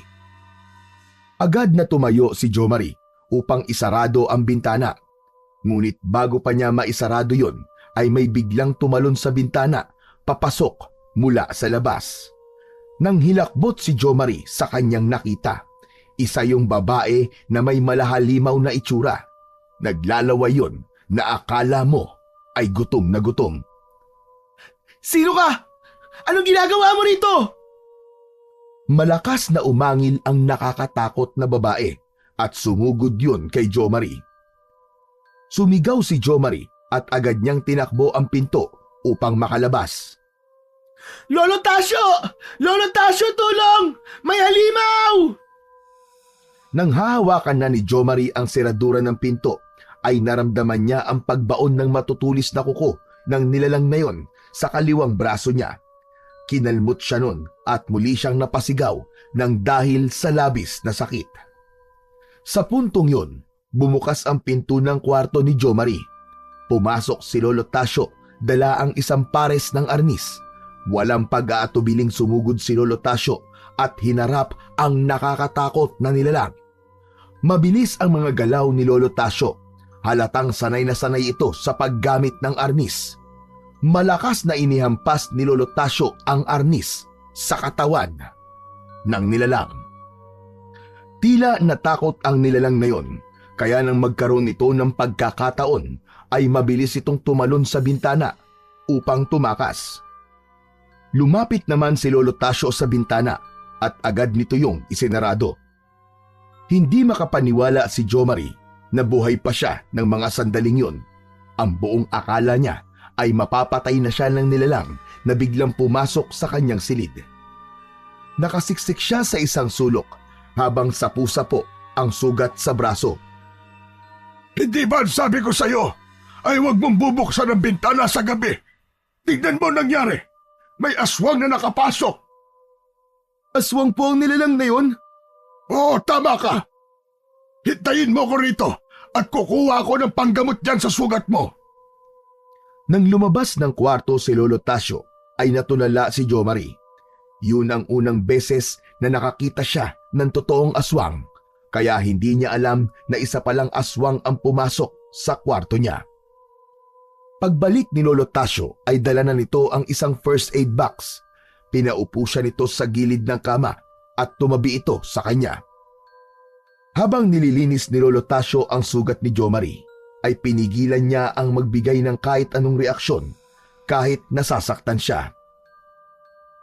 Agad na tumayo si Jo Marie upang isarado ang bintana. Ngunit bago pa niya maisarado yon, ay may biglang tumalon sa bintana, papasok mula sa labas. Nang hilakbot si Jo Marie sa kanyang nakita, isa yung babae na may malahalimaw na itsura. Naglalaway yon na akala mo ay gutom na gutom. Sino ka? Anong ginagawa mo rito? Malakas na umangil ang nakakatakot na babae at sumugod yun kay Jo Marie. Sumigaw si Jo Marie at agad niyang tinakbo ang pinto upang makalabas. Lolo Tasio! Lolo Tasio, tulong! May halimaw! Nang hahawakan na ni Jo Marie ang seradura ng pinto, ay naramdaman niya ang pagbaon ng matutulis na kuko ng nilalang na yon sa kaliwang braso niya. Kinalmot siya nun at muli siyang napasigaw ng dahil sa labis na sakit. Sa puntong yon, bumukas ang pinto ng kwarto ni Jo Marie. Pumasok si Lolo Tasio, dala ang isang pares ng arnis. Walang pag-aatubiling sumugod si Lolo Tasio at hinarap ang nakakatakot na nilalang. Mabilis ang mga galaw ni Lolo Tasio. Halatang sanay na sanay ito sa paggamit ng arnis. Malakas na inihampas ni Lolo Tasio ang arnis sa katawan ng nilalang. Tila natakot ang nilalang na yon, kaya nang magkaroon ito ng pagkakataon ay mabilis itong tumalon sa bintana upang tumakas. Lumapit naman si Lolo Tasio sa bintana at agad nito yung isinarado. Hindi makapaniwala si Jo Marie na buhay pa siya ng mga sandaling yon. Ang buong akala niya ay mapapatay na siya ng nilalang na biglang pumasok sa kanyang silid. Nakasiksik siya sa isang sulok habang sapu-sapo ang sugat sa braso. Hindi ba sabi ko sa'yo ay huwag mong bubuksan ang bintana sa gabi? Tignan mo nangyari. May aswang na nakapasok. Aswang po ang nilalang na yon? Oo, tama ka. Hintayin mo ko rito at kukuha ako ng panggamot dyan sa sugat mo. Nang lumabas ng kwarto si Lolo Tasio, ay natulala si Jo Marie. Yun ang unang beses na nakakita siya ng totoong aswang, kaya hindi niya alam na isa palang aswang ang pumasok sa kwarto niya. Pagbalik ni Lolo Tasio ay dala na nito ang isang first aid box. Pinaupo siya nito sa gilid ng kama at tumabi ito sa kanya. Habang nililinis ni Lolo Tasio ang sugat ni Jo Marie, ay pinigilan niya ang magbigay ng kahit anong reaksyon kahit nasasaktan siya.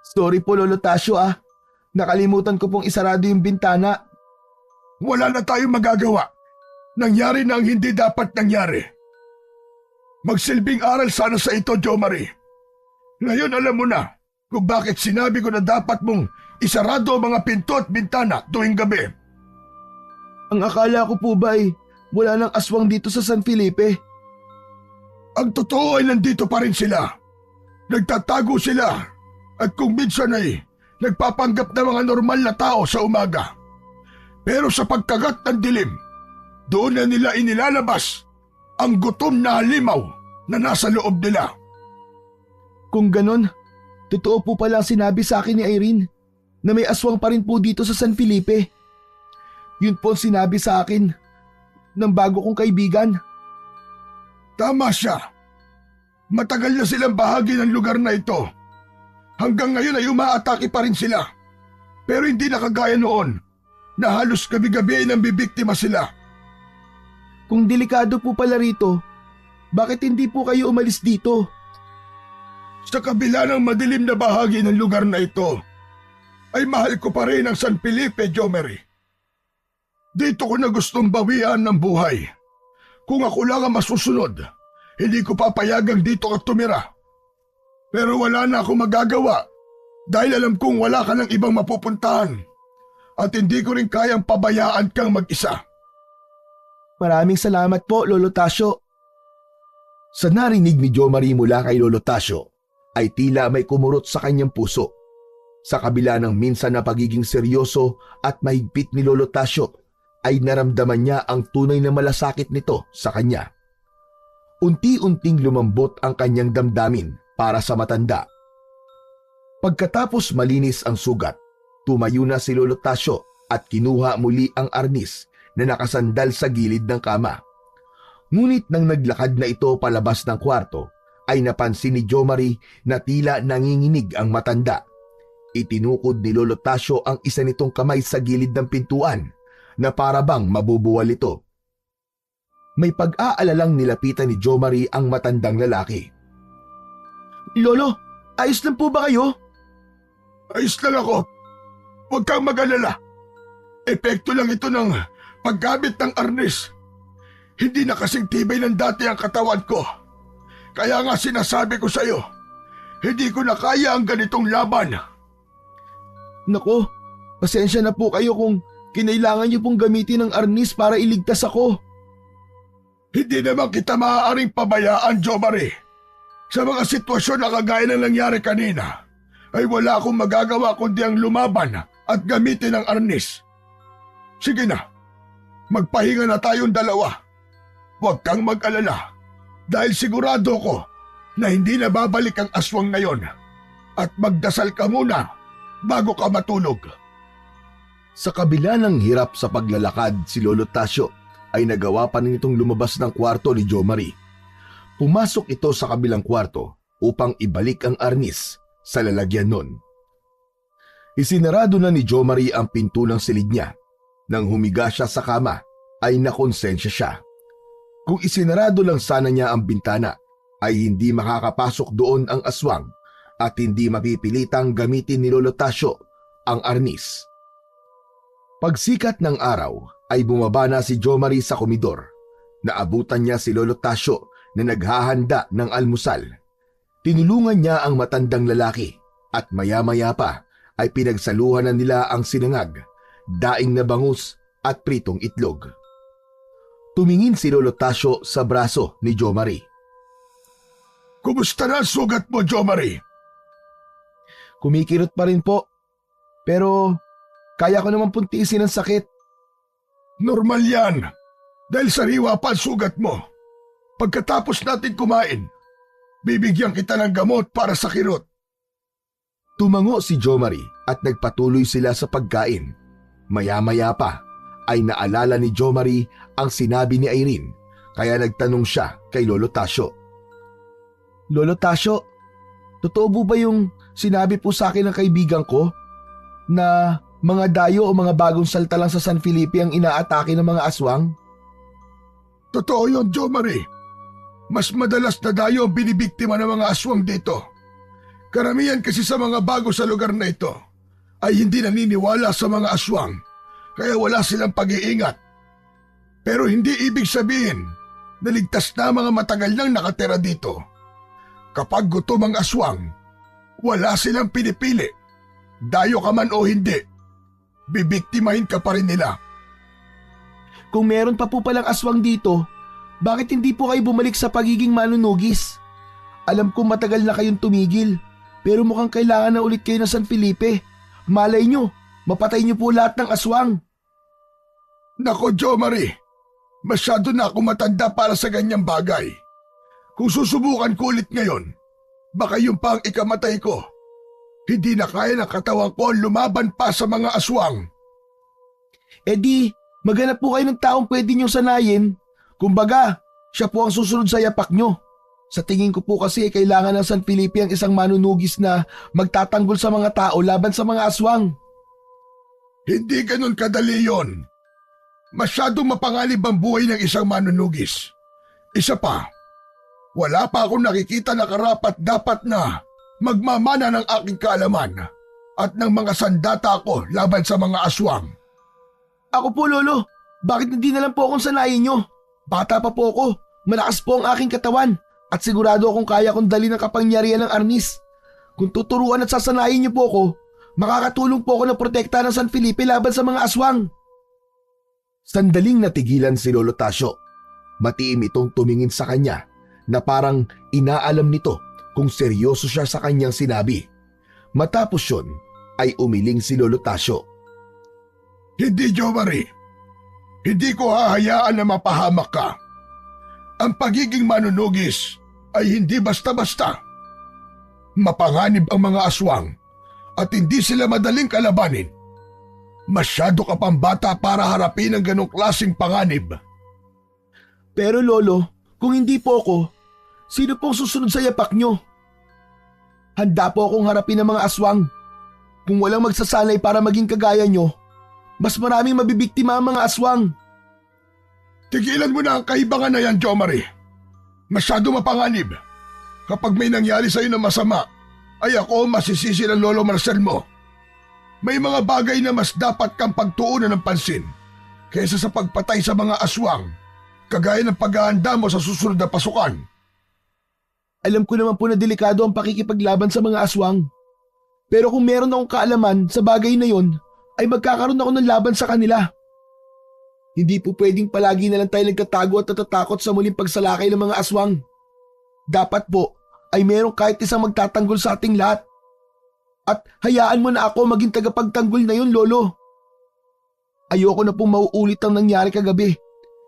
Sorry po Lolo Tasio nakalimutan ko pong isarado yung bintana. Wala na tayong magagawa. Nangyari na ang hindi dapat nangyari. Magsilbing aral sana sa ito, Jo Marie. Ngayon alam mo na kung bakit sinabi ko na dapat mong isarado ang mga pinto at bintana tuwing gabi. Ang akala ko po ba ay wala nang aswang dito sa San Felipe? Ang totoo ay nandito pa rin sila. Nagtatago sila at kung minsan ay nagpapanggap na mga normal na tao sa umaga. Pero sa pagkagat ng dilim, doon na nila inilalabas ang gutom na halimaw na nasa loob nila. Kung ganon, totoo po pala ang sinabi sa akin ni Irene na may aswang pa rin po dito sa San Felipe. Yun po ang sinabi sa akin ng bago kong kaibigan. Tama siya. Matagal na silang bahagi ng lugar na ito. Hanggang ngayon ay umaatake pa rin sila. Pero hindi na kagaya noon na halos gabi-gabi ay nambibiktima sila. Kung delikado po pala rito, bakit hindi po kayo umalis dito? Sa kabila ng madilim na bahagi ng lugar na ito, ay mahal ko pa rin ang San Felipe, Jomari. Dito ko na gustong bawian ng buhay. Kung ako lang ang masusunod, hindi ko papayagang dito ka tumira. Pero wala na akong magagawa dahil alam kong wala ka ng ibang mapupuntahan at hindi ko rin kayang pabayaan kang mag-isa. Maraming salamat po, Lolo Tasyo. Sa narinig ni Jomari mula kay Lolo Tasyo, ay tila may kumurot sa kanyang puso. Sa kabila ng minsan na pagiging seryoso at mahigpit ni Lolo Tasyo, ay naramdaman niya ang tunay na malasakit nito sa kanya. Unti-unting lumambot ang kanyang damdamin para sa matanda. Pagkatapos malinis ang sugat, tumayo na si Lolo Tasyo at kinuha muli ang arnis na nakasandal sa gilid ng kama. Ngunit nang naglakad na ito palabas ng kwarto, ay napansin ni Jomari na tila nanginginig ang matanda. Itinukod ni Lolo Tasyo ang isa nitong kamay sa gilid ng pintuan na para bang mabubuwal ito. May pag-aalalang nilapitan ni Jomari ang matandang lalaki. Lolo, ayos lang po ba kayo? Ayos lang ako. Huwag kang mag-alala. Epekto lang ito ng paggamit ng arnis. Hindi na kasing tibay ng dati ang katawan ko. Kaya nga sinasabi ko sa iyo, hindi ko na kaya ang ganitong laban. Nako, pasensya na po kayo kung kinailangan niyo pong gamitin ang arnis para iligtas ako. Hindi naman kita maaaring pabayaan, Jomari. Sa mga sitwasyon na kagaya ng nangyari kanina, ay wala akong magagawa kundi ang lumaban at gamitin ang arnis. Sige na, magpahinga na tayong dalawa. Huwag kang mag-alala dahil sigurado ko na hindi na babalik ang aswang na yon at magdasal ka muna bago ka matulog. Sa kabila ng hirap sa paglalakad, si Lolo Tasyo ay nagawa pa rin itong lumabas ng kwarto ni Jomari. Pumasok ito sa kabilang kwarto upang ibalik ang arnis sa lalagyan nun. Isinarado na ni Jomari ang pinto ng silid niya. Nang humiga siya sa kama, ay nakonsensya siya. Kung isinarado lang sana niya ang bintana, ay hindi makakapasok doon ang aswang at hindi mapipilitang gamitin ni Lolo Tasyo ang arnis. Pagsikat ng araw ay bumaba na si Jomari sa komedor. Naabutan niya si Lolo Tasyo na naghahanda ng almusal. Tinulungan niya ang matandang lalaki at maya-maya pa ay pinagsaluhan na nila ang sinangag, daing na bangus at pritong itlog. Tumingin si Lolo Tasyo sa braso ni Jomari. Kumusta na ang sugat mo, Jomari? Kumikirot pa rin po, pero kaya ko naman pong tiisin ang sakit. Normal yan, dahil sariwa pa ang sugat mo. Pagkatapos natin kumain, bibigyan kita ng gamot para sa kirot. Tumango si Jomari at nagpatuloy sila sa pagkain. Maya-maya pa ay naalala ni Jomari ang sinabi ni Irene, kaya nagtanong siya kay Lolo Tasyo. Lolo Tasyo, totoo po ba yung sinabi po sa akin ng kaibigan ko na mga dayo o mga bagong salta lang sa San Felipe ang inaatake ng mga aswang? Totoo yun, Jomari. Mas madalas na dayo ang binibiktima ng mga aswang dito. Karamihan kasi sa mga bago sa lugar na ito ay hindi naniniwala sa mga aswang, kaya wala silang pag-iingat. Pero hindi ibig sabihin na ligtas na mga matagal nang nakatira dito. Kapag gutom ang aswang, wala silang pinipili. Dayo ka man o hindi, bibiktimahin ka pa rin nila. Kung meron pa po palang aswang dito, bakit hindi po kayo bumalik sa pagiging manunugis? Alam ko matagal na kayong tumigil, pero mukhang kailangan na ulit kayo ng San Felipe. Malay nyo, mapatay nyo po lahat ng aswang. Nako, Jomari, masyado na ako matanda para sa ganyang bagay. Kung susubukan ko ulit ngayon, baka yung pa ang ikamatay ko. Hindi na kaya ng katawan ko lumaban pa sa mga aswang. E di, Maghanap po kayo ng taong pwede niyong sanayin. Kumbaga, siya po ang susunod sa yapak nyo. Sa tingin ko po kasi kailangan ng San Felipe ang isang manunugis na magtatanggol sa mga tao laban sa mga aswang. Hindi ganun kadali yon. Masyadong mapanganib ang buhay ng isang manunugis. Isa pa, wala pa akong nakikita na karapat dapat na magmamana ng aking kaalaman at ng mga sandata ko laban sa mga aswang. Ako po, Lolo. Bakit hindi na lang po akong sanayin nyo? Bata pa po ako. Malakas po ang aking katawan. At sigurado akong kaya kong dali ng kapangyarihan ng arnis. Kung tuturuan at sasanayin niyo po ako, makakatulong po ako na protekta ng San Felipe laban sa mga aswang. Sandaling natigilan si Lolo Tasio. Matiim itong tumingin sa kanya na parang inaalam nito kung seryoso siya sa kanyang sinabi. Matapos yun ay umiling si Lolo Tasio. Hindi, Jomari. Hindi ko hahayaan na mapahamak ka. Ang pagiging manunugis ay hindi basta-basta. Mapanganib ang mga aswang at hindi sila madaling kalabanin. Masyado ka pang bata para harapin ang ganong klaseng panganib. Pero Lolo, kung hindi po ako, sino pong susunod sa yapak nyo? Handa po akong harapin ang mga aswang. Kung walang magsasanay para maging kagaya nyo, mas maraming mabibiktima ang mga aswang. Tigilan mo na ang kaibangan na yan, Jomari. Masyado mapanganib. Kapag may nangyari sa'yo na masama, ay ako masisisi ng Lolo Marcel mo. May mga bagay na mas dapat kang pagtuunan ng pansin kaysa sa pagpatay sa mga aswang, kagaya ng paghahanda mo sa susunod na pasukan. Alam ko naman po na delikado ang pakikipaglaban sa mga aswang. Pero kung meron akong kaalaman sa bagay na yon, ay magkakaroon ako ng laban sa kanila. Hindi po pwedeng palagi na lang tayo nagtatago at natatakot sa muling pagsalakay ng mga aswang. Dapat po ay merong kahit isang magtatanggol sa ating lahat. At hayaan mo na ako maging tagapagtanggol na yun, Lolo. Ayoko na pong mauulit ang nangyari kagabi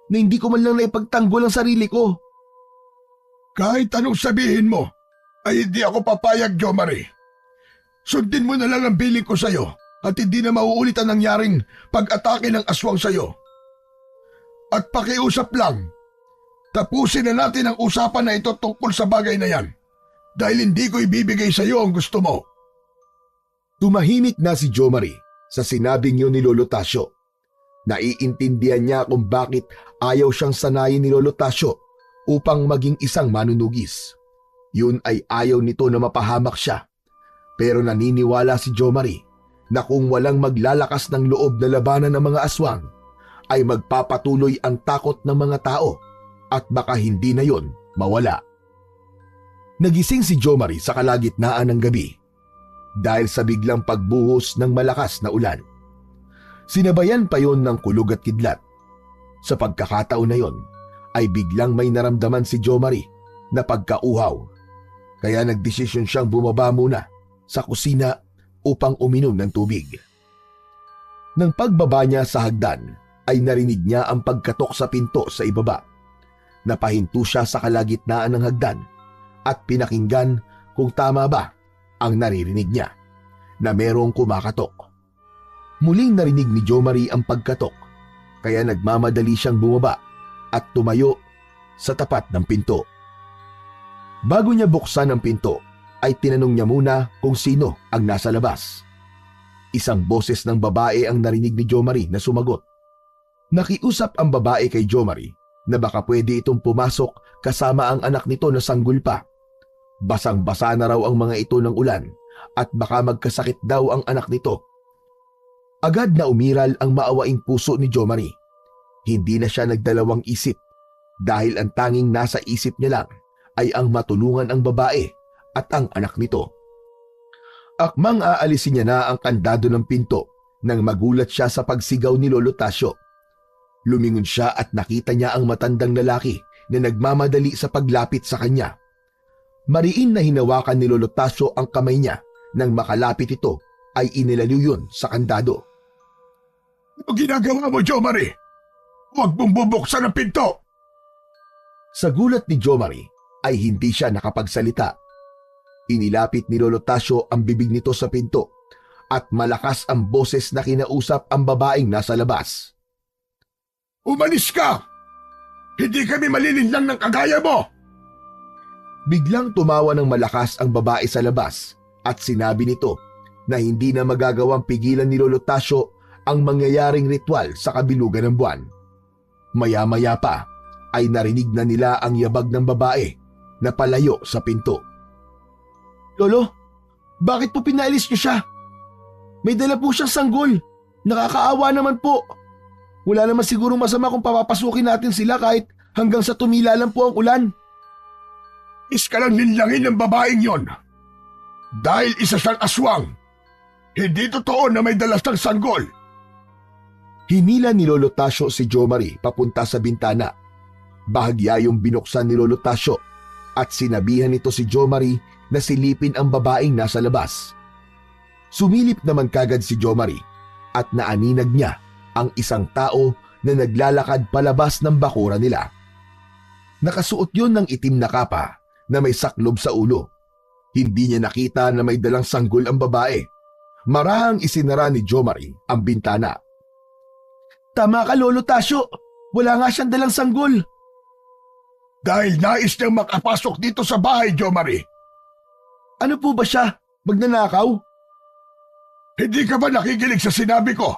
na hindi ko man lang naipagtanggol ang sarili ko. Kahit anong sabihin mo, ay hindi ako papayag, Jomari. Sundin mo na lang ang biling ko sa'yo at hindi na mauulit ang nangyaring pag-atake ng aswang sa'yo. At pakiusap lang, tapusin na natin ang usapan na ito tungkol sa bagay na yan dahil hindi ko ibibigay sa iyo ang gusto mo. Tumahimik na si Jomari sa sinabing yun ni Lolo Tasio. Naiintindihan niya kung bakit ayaw siyang sanayin ni Lolo Tasio upang maging isang manunugis. Yun ay ayaw nito na mapahamak siya. Pero naniniwala si Jomari na kung walang maglalakas ng loob na labanan ng mga aswang, ay magpapatuloy ang takot ng mga tao at baka hindi na yon mawala. Nagising si Jomari sa kalagitnaan ng gabi dahil sa biglang pagbuhos ng malakas na ulan. Sinabayan pa yon ng kulog at kidlat. Sa pagkakataon na yon ay biglang may naramdaman si Jomari na pagkauhaw, kaya nagdesisyon siyang bumaba muna sa kusina upang uminom ng tubig. Nang pagbaba niya sa hagdan, ay narinig niya ang pagkatok sa pinto sa ibaba. Napahinto siya sa kalagitnaan ng hagdan at pinakinggan kung tama ba ang naririnig niya na merong kumakatok. Muling narinig ni Jomari ang pagkatok, kaya nagmamadali siyang bumaba at tumayo sa tapat ng pinto. Bago niya buksan ang pinto, ay tinanong niya muna kung sino ang nasa labas. Isang boses ng babae ang narinig ni Jomari na sumagot. Nakiusap ang babae kay Jomari na baka pwede itong pumasok kasama ang anak nito na sanggol pa. Basang-basa na raw ang mga ito ng ulan at baka magkasakit daw ang anak nito. Agad na umiral ang maawaing puso ni Jomari. Hindi na siya nagdalawang isip dahil ang tanging nasa isip niya lang ay ang matulungan ang babae at ang anak nito. Akmang aalisin niya na ang kandado ng pinto nang magulat siya sa pagsigaw ni Lolo Tasio. Lumingon siya at nakita niya ang matandang lalaki na nagmamadali sa paglapit sa kanya. Mariin na hinawakan ni Lolo Tasio ang kamay niya nang makalapit ito ay inilaliw yun sa kandado. Ano ginagawa mo, Jomari? Huwag mong bubuksan ang pinto! Sa gulat ni Jomari ay hindi siya nakapagsalita. Inilapit ni Lolo Tasio ang bibig nito sa pinto at malakas ang boses na kinausap ang babaeng nasa labas. Umalis ka! Hindi kami malilinlang ng kagaya mo! Biglang tumawa ng malakas ang babae sa labas at sinabi nito na hindi na magagawang pigilan ni Lolo Tasyo ang mangyayaring ritual sa kabilugan ng buwan. Maya-maya pa ay narinig na nila ang yabag ng babae na palayo sa pinto. Lolo, bakit po pinaalis niyo siya? May dala po siyang sanggol. Nakakaawa naman po. Wala naman sigurong masama kung papapasukin natin sila kahit hanggang sa tumila lang po ang ulan. Iska lang ninlangin ng babaeng yon. Dahil isa siyang aswang. Hindi totoo na may dalas ng sanggol. Hinila ni Lolo Tasyo si Jo Marie papunta sa bintana. Bahagya yung binuksan ni Lolo Tasyo at sinabihan nito si Jo Marie na silipin ang babaeng nasa labas. Sumilip naman kagad si Jo Marie at naaninag niya ang isang tao na naglalakad palabas ng bakura nila. Nakasuot yun ng itim na kapa na may saklob sa ulo. Hindi niya nakita na may dalang sanggol ang babae. Marahang isinara ni Jo Marie ang bintana. Tama ka, Lolo Tasyo. Wala nga siyang dalang sanggol. Dahil nais niyang makapasok dito sa bahay, Jo Marie. Ano po ba siya? Magnanakaw? Hindi ka ba nakikinig sa sinabi ko?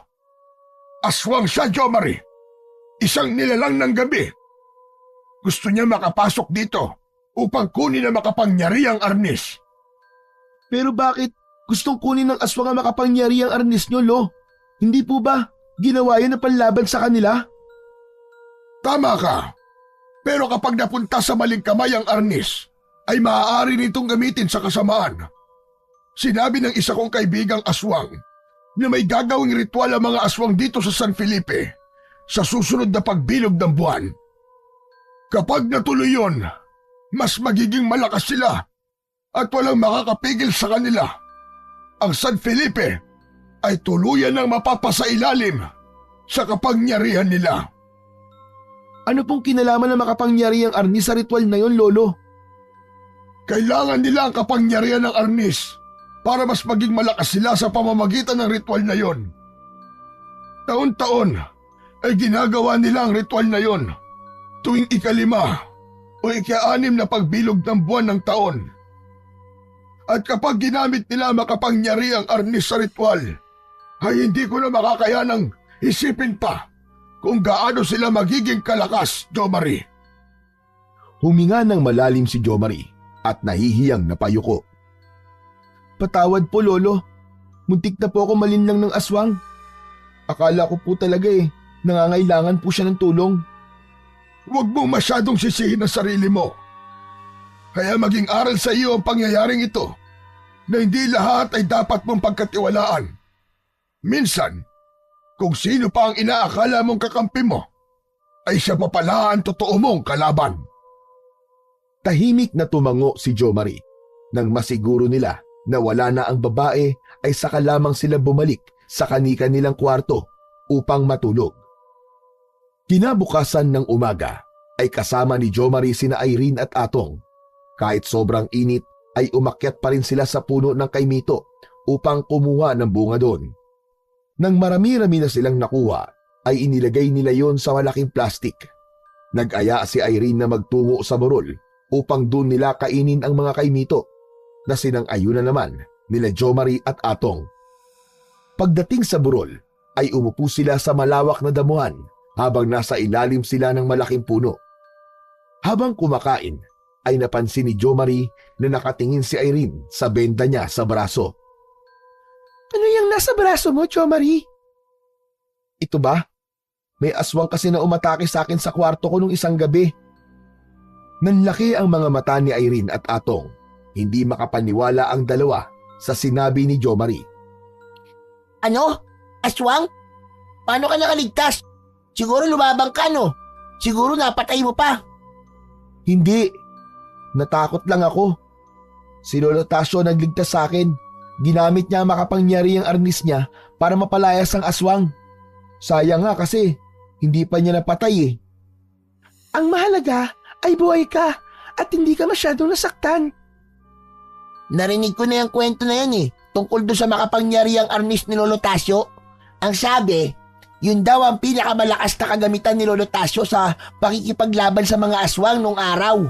Aswang siya, Jo Marie. Isang nilalang ng gabi. Gusto niya makapasok dito upang kunin ang makapangyarihang arnis. Pero bakit gustong kunin ng aswang ang makapangyarihang arnis niyo, Lo? Hindi po ba ginawa yan na panlaban sa kanila? Tama ka. Pero kapag napunta sa maling kamay ang arnis, ay maaari nitong gamitin sa kasamaan. Sinabi ng isa kong kaibigang aswang na may gagawing ritual ang mga aswang dito sa San Felipe sa susunod na pagbilog ng buwan. Kapag natuloy yun, mas magiging malakas sila at walang makakapigil sa kanila. Ang San Felipe ay tuluyan ng mapapasailalim sa kapangyarihan nila. Ano pong kinalaman ng makapangyarihang arnis sa ritual na yon, Lolo? Kailangan nila ang kapangyarihan ng arnis para mas maging malakas sila sa pamamagitan ng ritual na yon. Taon-taon ay ginagawa nila ang ritual na yon tuwing ika-5 o ika-6 na pagbilog ng buwan ng taon. At kapag ginamit nila ang makapangyarihang arnis sa ritual, ay hindi ko na makakayanang isipin pa kung gaano sila magiging kalakas, Jo Marie. Huminga ng malalim si Jo Marie at nahihiyang napayuko. Patawad po, Lolo. Muntik na po ako malinlang ng aswang. Akala ko po talaga nangangailangan po siya ng tulong. Huwag mong masyadong sisihin ang sarili mo. Kaya maging aral sa iyo ang pangyayaring ito na hindi lahat ay dapat mong pagkatiwalaan. Minsan, kung sino pa ang inaakala mong kakampi mo, ay siya pa pala ang totoo mong kalaban. Tahimik na tumango si Jo Marie nang masiguro nila na wala na ang babae ay saka lamang sila bumalik sa kani-kanilang kwarto upang matulog. Kinabukasan ng umaga ay kasama ni Jo Marie sina Irene at Atong. Kahit sobrang init ay umakyat pa rin sila sa puno ng kaimito upang kumuha ng bunga doon. Nang marami-rami na silang nakuha ay inilagay nila yon sa malaking plastik. Nag-aya si Irene na magtungo sa burol upang doon nila kainin ang mga kaimito na sinang-ayunan naman nila Jo Marie at Atong. Pagdating sa burol ay umupo sila sa malawak na damuhan habang nasa ilalim sila ng malaking puno. Habang kumakain ay napansin ni Jo Marie na nakatingin si Irene sa benda niya sa braso. Ano yung nasa braso mo, Jo Marie? Ito ba? May aswang kasi na umatake sa akin sa kwarto ko nung isang gabi. Nanlaki ang mga mata ni Irene at Atong. Hindi makapaniwala ang dalawa sa sinabi ni Jo Marie. Ano? Aswang? Paano ka nakaligtas? Siguro lumabang ka, no? Siguro napatay mo pa. Hindi. Natakot lang ako. Si Lolo Tasyo nagligtas sa akin. Ginamit niya ang makapangyarihang arnis niya para mapalayas ang aswang. Sayang nga kasi hindi pa niya napatay . Ang mahalaga ay buhay ka at hindi ka masyadong nasaktan. Narinig ko na yung kwento na yan tungkol doon sa makapangyarihang arnis ni Lolo Tasyo. Ang sabi, Yun daw ang pinakamalakas na kagamitan ni Lolo Tasyo sa pakikipaglaban sa mga aswang nung araw.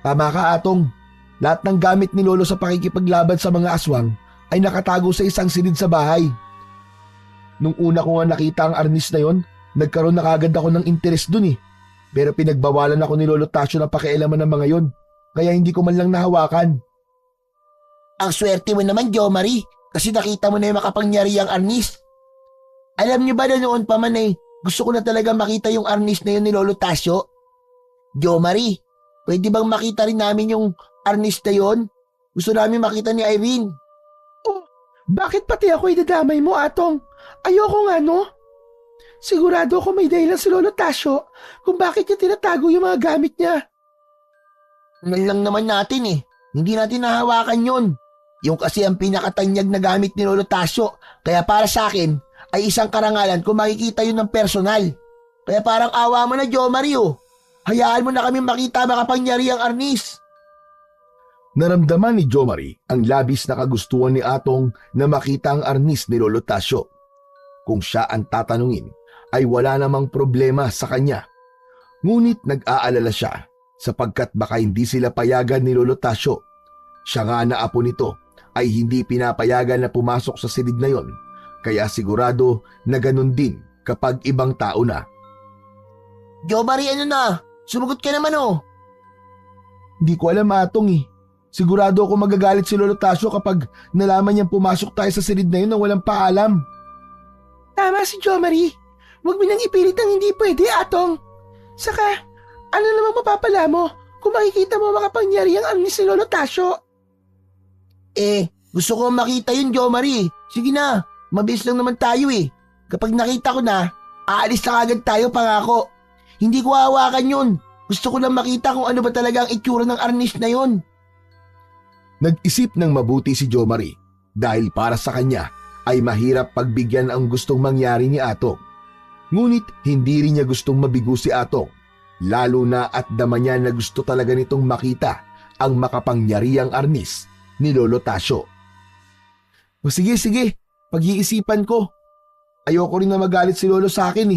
Tama ka, Atong. Lahat ng gamit ni Lolo sa pakikipaglaban sa mga aswang ay nakatago sa isang silid sa bahay. Nung una ko nga nakita ang arnis na yon, nagkaroon na kagad ako ng interes dun eh. Pero pinagbawalan ako ni Lolo Tasyo na pakialaman ng mga yon, kaya hindi ko man lang nahawakan. Ang swerte mo naman, Jo Marie, kasi nakita mo na yung makapangyarihang arnis. Alam niyo ba na noon pa man gusto ko na talaga makita yung arnis na yun ni Lolo Tasyo? Jo Marie, pwede bang makita rin namin yung arnis na yun? Gusto namin makita ni Irene. Oh, bakit pati ako idadamay mo, Atong? Ayoko nga, no? Sigurado ako may dahilan si Lolo Tasyo kung bakit niya tinatago yung mga gamit niya. Nan lang naman natin hindi natin nahawakan yun. Yung kasi ang pinakatanyag na gamit ni Lolo Tasyo, kaya para sa akin, ay isang karangalan kung makikita yun ng personal. Kaya parang awa mo na, Jo Marie. Hayaan mo na kami makita makapangyarihang arnis. Naramdaman ni Jomari ang labis na kagustuhan ni Atong na makita ang arnis ni Lolo Tasyo. Kung siya ang tatanungin, ay wala namang problema sa kanya. Ngunit nag-aalala siya sapagkat baka hindi sila payagan ni Lolo Tasyo. Siya nga na apo nito ay hindi pinapayagan na pumasok sa silid na yon, kaya sigurado na ganun din kapag ibang tao na. Jo Marie, ano na? Sumagot ka naman Hindi ko alam, Atong eh. Sigurado ako magagalit si Lolo Tasyo kapag nalaman niyang pumasok tayo sa silid na yun na walang paalam. Tama si Jo Marie. Huwag mo nang ipilit ang hindi pwede, Atong. Saka, ano namang mapapala mo kung makikita mo makapangyarihang arnis si Lolo Tasyo? Gusto ko makita yun, Jo Marie. Sige na, mabilis lang naman tayo Kapag nakita ko na, aalis na agad tayo, pangako. Hindi ko hawakan yun. Gusto ko lang makita kung ano ba talaga ang itsura ng arnis na yun. Nag-isip ng mabuti si Jomari dahil para sa kanya ay mahirap pagbigyan ang gustong mangyari ni Atong. Ngunit hindi rin niya gustong mabigo si Atong, lalo na at dama niya na gusto talaga nitong makita ang makapangyarihang arnis ni Lolo Tasyo. O sige, pag-iisipan ko. Ayoko rin na magalit si Lolo sa akin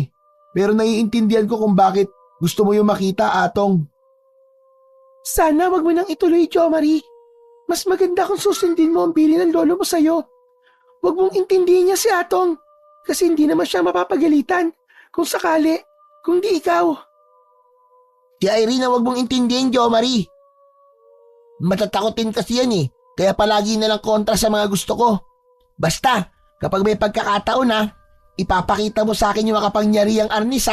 pero naiintindihan ko kung bakit gusto mo yung makita, Atong. Sana wag mo nang ituloy, Jo Marie. Mas maganda kung susundin mo ang bili ng lolo mo sa'yo. Huwag mong intindihin niya si Atong kasi hindi naman siya mapapagalitan kung sakali, kung di ikaw. Si Irene na wag mong intindihin, Jo Marie. Matatakotin kasi yan kaya palagi na lang kontra sa mga gusto ko. Basta, kapag may pagkakataon ipapakita mo sa akin yung makapangyarihang arnis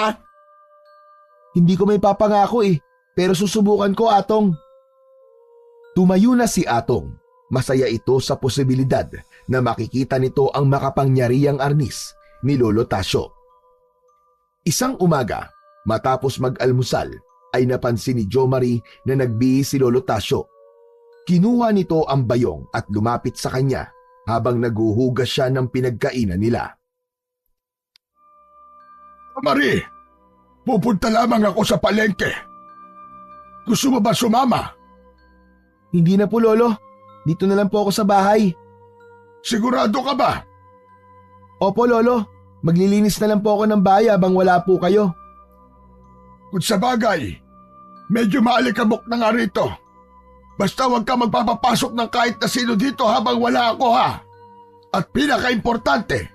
Hindi ko may papangako pero susubukan ko, Atong. Tumayo na si Atong. Masaya ito sa posibilidad na makikita nito ang makapangyarihang arnis ni Lolo Tasyo. Isang umaga, matapos mag-almusal, ay napansin ni Jomari na nagbihis si Lolo Tasyo. Kinuha nito ang bayong at lumapit sa kanya habang naguhugas siya ng pinagkainan nila. Marie, pupunta lamang ako sa palengke. Gusto mo ba sumama? Hindi na po, Lolo. Dito na lang po ako sa bahay. Sigurado ka ba? Opo, Lolo. Maglilinis na lang po ako ng bahay habang wala po kayo. Kung sa bagay, medyo maalikabok na nga rito. Basta huwag ka magpapapasok ng kahit na sino dito habang wala ako At pinaka-importante,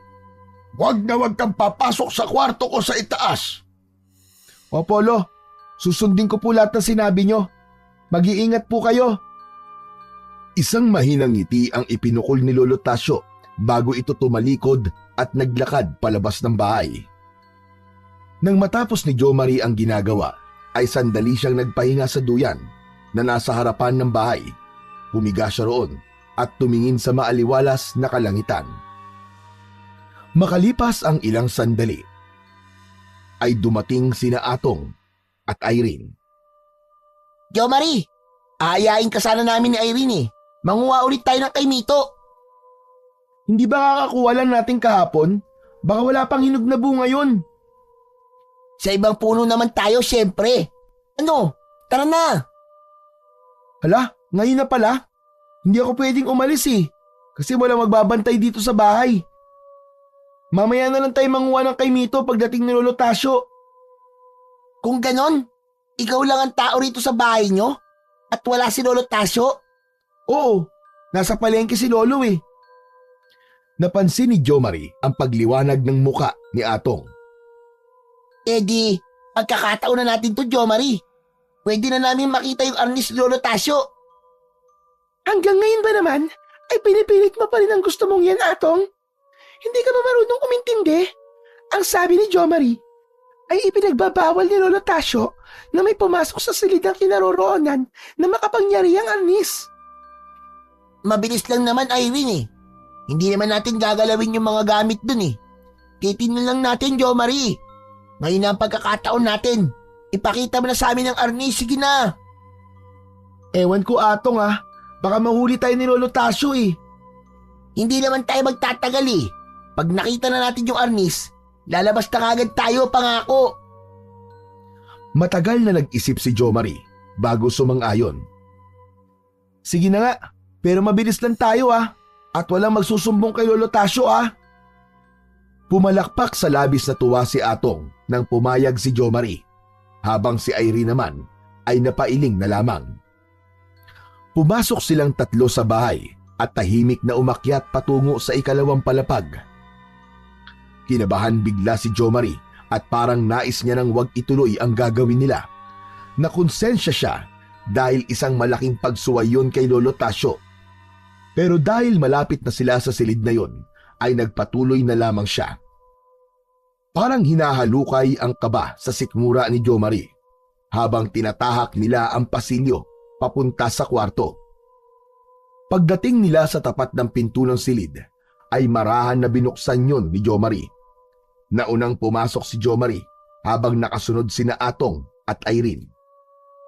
huwag kang papasok sa kwarto ko sa itaas. Opo, Lo. Susundin ko po lahat ng sinabi nyo. Mag-iingat po kayo. Isang mahinang ngiti ang ipinukol ni Lolo Tasyo bago ito tumalikod at naglakad palabas ng bahay. Nang matapos ni Jomari ang ginagawa, ay sandali siyang nagpahinga sa duyan na nasa harapan ng bahay. Humiga siya roon at tumingin sa maaliwalas na kalangitan. Makalipas ang ilang sandali, ay dumating sina Atong at Irene. Jo Marie, aayain ka sana namin ni Irene Manguha ulit tayo ng kay Mito. Hindi ba kakakuha lang natin kahapon? Baka wala pang hinog na bunga yun. Sa ibang puno naman tayo, syempre. Ano? Tara na. Hala, ngayon na pala. Hindi ako pwedeng umalis kasi walang magbabantay dito sa bahay. Mamaya na lang tayo manguha ng kay Mito pagdating ni Lolo Tasyo. Kung ganon, ikaw lang ang tao rito sa bahay nyo? At wala si Lolo Tasyo? Oo, nasa palengke si Lolo eh. Napansin ni Jomari ang pagliwanag ng muka ni Atong. Eh di, pagkakataon na natin to, Jomari. Pwede na namin makita yung arnis ni Lolo Tasyo. Hanggang ngayon ba naman, ay pinipilit mo pa rin ang gusto mong yan, Atong? Hindi ka ba marunong umintindi? Ang sabi ni Jomari, ay ipinagbabawal ni Lolo Tasyo na may pumasok sa silid ng kinaroroonan na makapangyarihang arnis. Mabilis lang naman, Irene eh. Hindi naman natin gagalawin yung mga gamit dun eh. Kitin na lang natin, Jomari. Ngayon na ang pagkakataon natin. Ipakita mo na sa amin ang arnis, sige na. Ewan ko, Atong ah. Baka mahuli tayo ni Lolo Tasyo eh. Hindi naman tayo magtatagal eh. Pag nakita na natin yung arnis, lalabas na kagad tayo, pangako. Matagal na nag-isip si Jomari bago sumang-ayon. Sige na nga, pero mabilis lang tayo ah. At walang magsusumbong kay Lolo Tasyo ah. Pumalakpak sa labis na tuwa si Atong nang pumayag si Jomari, habang si Irene naman ay napailing na lamang. Pumasok silang tatlo sa bahay at tahimik na umakyat patungo sa ikalawang palapag. Kinabahan bigla si Jomari at parang nais niya nang wag ituloy ang gagawin nila. Nakonsensya siya dahil isang malaking pagsuway yun kay Lolo Tasyo. Pero dahil malapit na sila sa silid na yon, ay nagpatuloy na lamang siya. Parang hinahalukay ang kaba sa sikmura ni Jomari habang tinatahak nila ang pasilyo papunta sa kwarto. Pagdating nila sa tapat ng pinto ng silid, ay marahan na binuksan yon ni Jomari. Naunang pumasok si Jomari habang nakasunod sina Atong at Irene.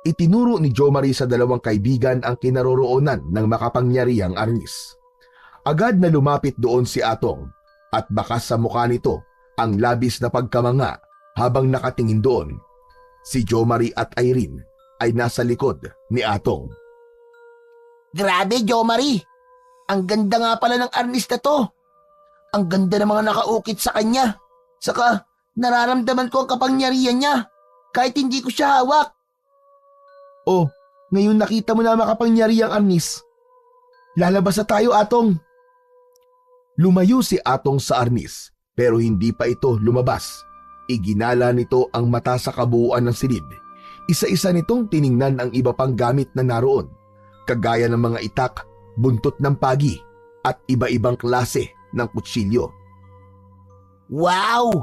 Itinuro ni Jomari sa dalawang kaibigan ang kinaroroonan ng makapangyarihang arnis. Agad na lumapit doon si Atong at bakas sa mukha nito ang labis na pagkamanga habang nakatingin doon. Si Jomari at Irene ay nasa likod ni Atong. Grabe, Jomari. Ang ganda nga pala ng arnis na to. Ang ganda ng mga nakaukit sa kanya. Saka, nararamdaman ko ang kapangyarihan niya kahit hindi ko siya hawak. Oh, ngayon nakita mo na makapangyarihang arnis. Lalabas na tayo, Atong. Lumayo si Atong sa arnis pero hindi pa ito lumabas. Iginala nito ang mata sa kabuuan ng silid. Isa-isa nitong tiningnan ang iba pang gamit na naroon, kagaya ng mga itak, buntot ng pagi at iba-ibang klase ng kutsilyo. Wow!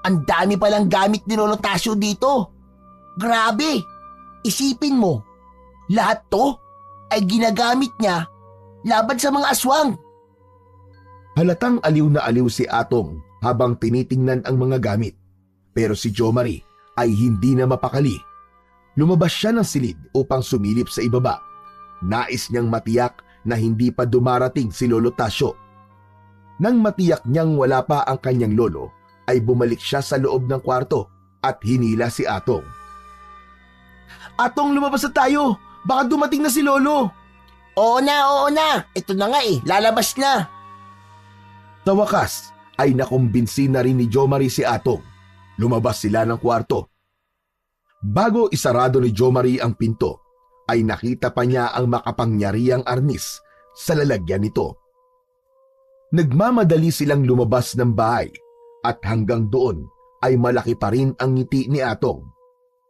Ang dami palang gamit ni Lolo Tasyo dito. Grabe! Isipin mo, lahat to ay ginagamit niya laban sa mga aswang. Halatang aliw na aliw si Atong habang tinitingnan ang mga gamit. Pero si Jomari ay hindi na mapakali. Lumabas siya ng silid upang sumilip sa ibaba. Nais niyang matiyak na hindi pa dumarating si Lolo Tasyo. Nang matiyak niyang wala pa ang kanyang lolo, ay bumalik siya sa loob ng kwarto at hinila si Atong. Atong, lumabas na tayo. Baka dumating na si Lolo. Oo na. Ito na nga eh, lalabas na. Sa wakas ay nakumbinsi na rin ni Jomari si Atong. Lumabas sila ng kwarto. Bago isarado ni Jomari ang pinto, ay nakita pa niya ang makapangyarihang arnis sa lalagyan nito. Nagmamadali silang lumabas ng bahay at hanggang doon ay malaki pa rin ang ngiti ni Atong.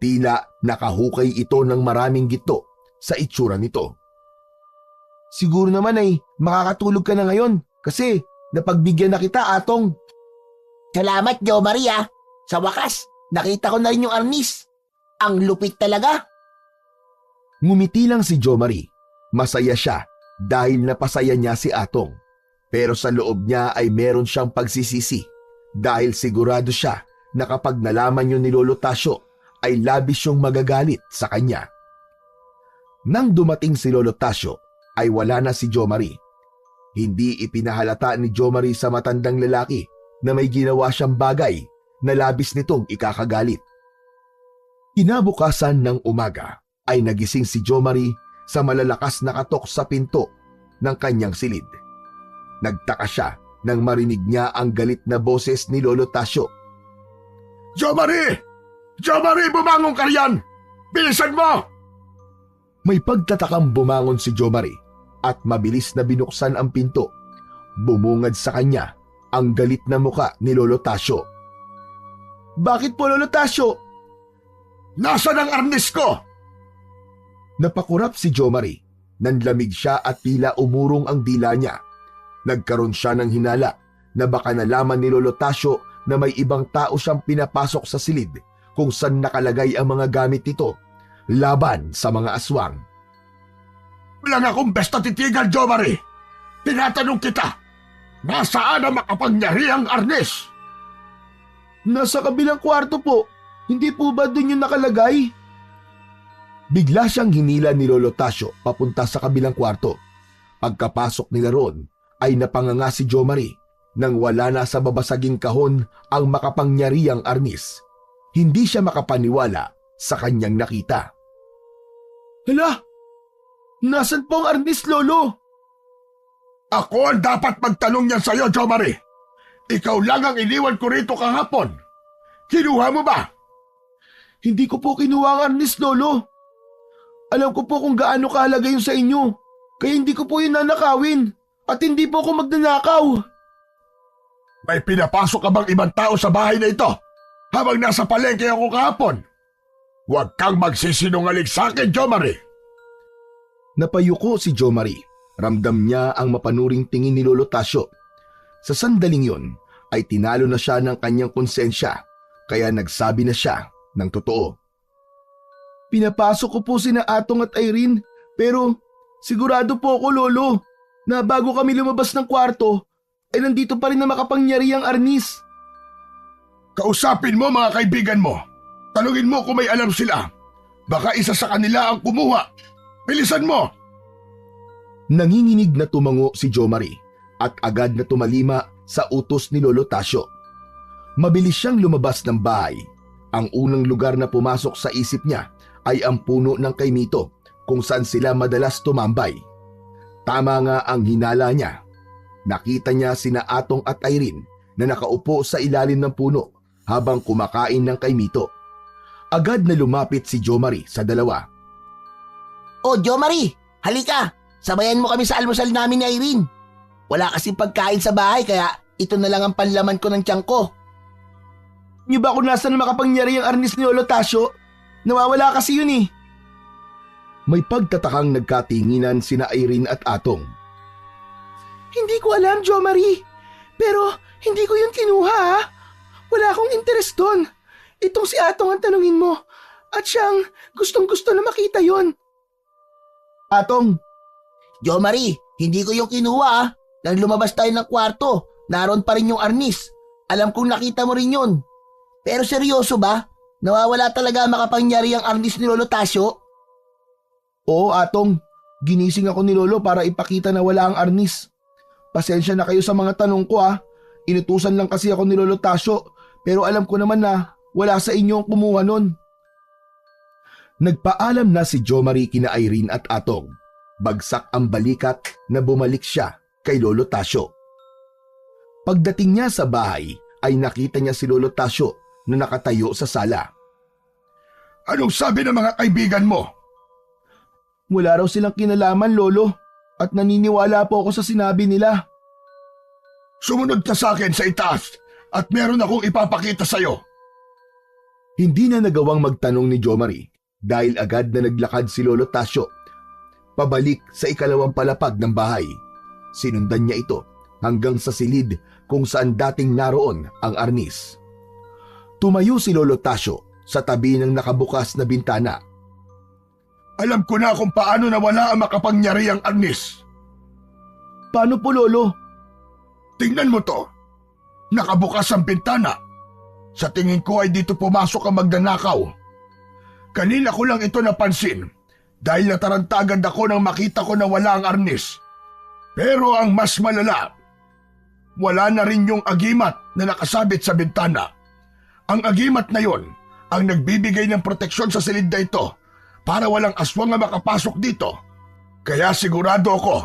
Tila nakahukay ito ng maraming gito sa itsura nito. Siguro naman ay makakatulog ka na ngayon kasi napagbigyan na kita, Atong. Salamat, Jomari ah. Sa wakas, nakita ko na rin yung arnis. Ang lupit talaga. Ngumiti lang si Jomari. Masaya siya dahil napasaya niya si Atong. Pero sa loob niya ay meron siyang pagsisisi dahil sigurado siya na kapag nalaman yun ni Lolo Tasyo ay labis siyang magagalit sa kanya. Nang dumating si Lolo Tasyo ay wala na si Jomari. Hindi ipinahalata ni Jomari sa matandang lalaki na may ginawa siyang bagay na labis nitong ikakagalit. Kinabukasan ng umaga ay nagising si Jomari sa malalakas na katok sa pinto ng kanyang silid. Nagtaka siya nang marinig niya ang galit na boses ni Lolo Tasyo. Jo Marie! Jo Marie, bumangon ka riyan! Bilisan mo! May pagtatakang bumangon si Jo Marie at mabilis na binuksan ang pinto. Bumungad sa kanya ang galit na muka ni Lolo Tasyo. Bakit po, Lolo Tasyo? Nasaan ang arnis ko? Napakurap si Jo Marie. Nanlamig siya at tila umurong ang dila niya. Nagkaroon siya ng hinala na baka nalaman ni Lolo Tasyo na may ibang tao siyang pinapasok sa silid kung saan nakalagay ang mga gamit nito laban sa mga aswang. Walang akong besta titigan, Jo Marie. Tinatanong kita, nasaan ang makapangyarihang arnis? Nasa kabilang kwarto po. Hindi po ba doon yung nakalagay? Bigla siyang hinila ni Lolo Tasyo papunta sa kabilang kwarto. Pagkapasok nila roon ay napanganga si Jo Marie nang wala na sa babasaging kahon ang makapangyarihang arnis. Hindi siya makapaniwala sa kanyang nakita. Hala! Nasaan po ang arnis, Lolo? Ako ang dapat magtanong niyan sa'yo, Jo Marie. Ikaw lang ang iniwan ko rito kahapon. Kinuha mo ba? Hindi ko po kinuha ang arnis, Lolo. Alam ko po kung gaano kahalaga yun sa inyo. Kaya hindi ko po yun nanakawin. At hindi po ako magnanakaw. May pinapasok ka bang ibang tao sa bahay na ito habang nasa palengke ako kahapon? Huwag kang magsisinungaling sa akin, Jo Marie. Napayuko si Jo Marie. Ramdam niya ang mapanuring tingin ni Lolo Tasyo. Sa sandaling yon ay tinalo na siya ng kanyang konsensya kaya nagsabi na siya ng totoo. Pinapasok ko po sina Atong at Irene pero sigurado po ako, Lolo, na bago kami lumabas ng kwarto ay nandito pa rin na makapangyarihang arnis. Kausapin mo mga kaibigan mo. Tanungin mo kung may alam sila. Baka isa sa kanila ang kumuha. Bilisan mo! Nanginginig na tumango si Jo Marie at agad na tumalima sa utos ni Lolo Tasyo. Mabilis siyang lumabas ng bahay. Ang unang lugar na pumasok sa isip niya ay ang puno ng kaimito kung saan sila madalas tumambay. Tama nga ang hinala niya. Nakita niya sina Atong at Irene na nakaupo sa ilalim ng puno habang kumakain ng kaimito. Agad na lumapit si Jo Marie sa dalawa. Oh, Jo Marie, halika. Sabayan mo kami sa almusal namin ni Irene. Wala kasing pagkain sa bahay kaya ito na lang ang panlaman ko ng tiyan ko. Niyo ba kung nasa na makapangyarihang arnis ni Lolo Tasyo? Nawawala kasi yun eh. May pagtatakang nagkatinginan sina Irene at Atong. Hindi ko alam, Jo Marie. Pero hindi ko yun kinuha ha. Wala akong interes doon. Itong si Atong ang tanungin mo. At siyang gustong-gusto na makita yon. Atong! Jo Marie, hindi ko yung kinuha ah. Nang lumabas tayo ng kwarto, naroon pa rin yung arnis. Alam kong nakita mo rin yun. Pero seryoso ba? Nawawala talaga ang makapangyarihang arnis ni Lolo Tasyo? Oo, Atong. Ginising ako ni Lolo para ipakita na wala ang arnis. Pasensya na kayo sa mga tanong ko ah. Inutusan lang kasi ako ni Lolo Tasyo pero alam ko naman na wala sa inyo ang kumuha nun. Nagpaalam na si Jo Marie kina Irene at Atong. Bagsak ang balikat na bumalik siya kay Lolo Tasyo. Pagdating niya sa bahay ay nakita niya si Lolo Tasyo na nakatayo sa sala. Anong sabi ng mga kaibigan mo? Wala raw silang kinalaman, Lolo. At naniniwala po ako sa sinabi nila. Sumunod ka sa akin sa itaas at meron akong ipapakita sa'yo. Hindi na nagawang magtanong ni Jo Marie dahil agad na naglakad si Lolo Tasyo pabalik sa ikalawang palapag ng bahay. Sinundan niya ito hanggang sa silid kung saan dating naroon ang arnis. Tumayo si Lolo Tasyo sa tabi ng nakabukas na bintana. Alam ko na kung paano nawala ang makapangyarihang arnis. Paano po, Lolo? Tingnan mo to. Nakabukas ang bintana. Sa tingin ko ay dito pumasok ang magnanakaw. Kanina ko lang ito napansin dahil nataranta agad ako nang makita ko na wala ang arnis. Pero ang mas malala, wala na rin yung agimat na nakasabit sa bintana. Ang agimat na yon ang nagbibigay ng proteksyon sa silid na ito para walang aswang na makapasok dito. Kaya sigurado ako,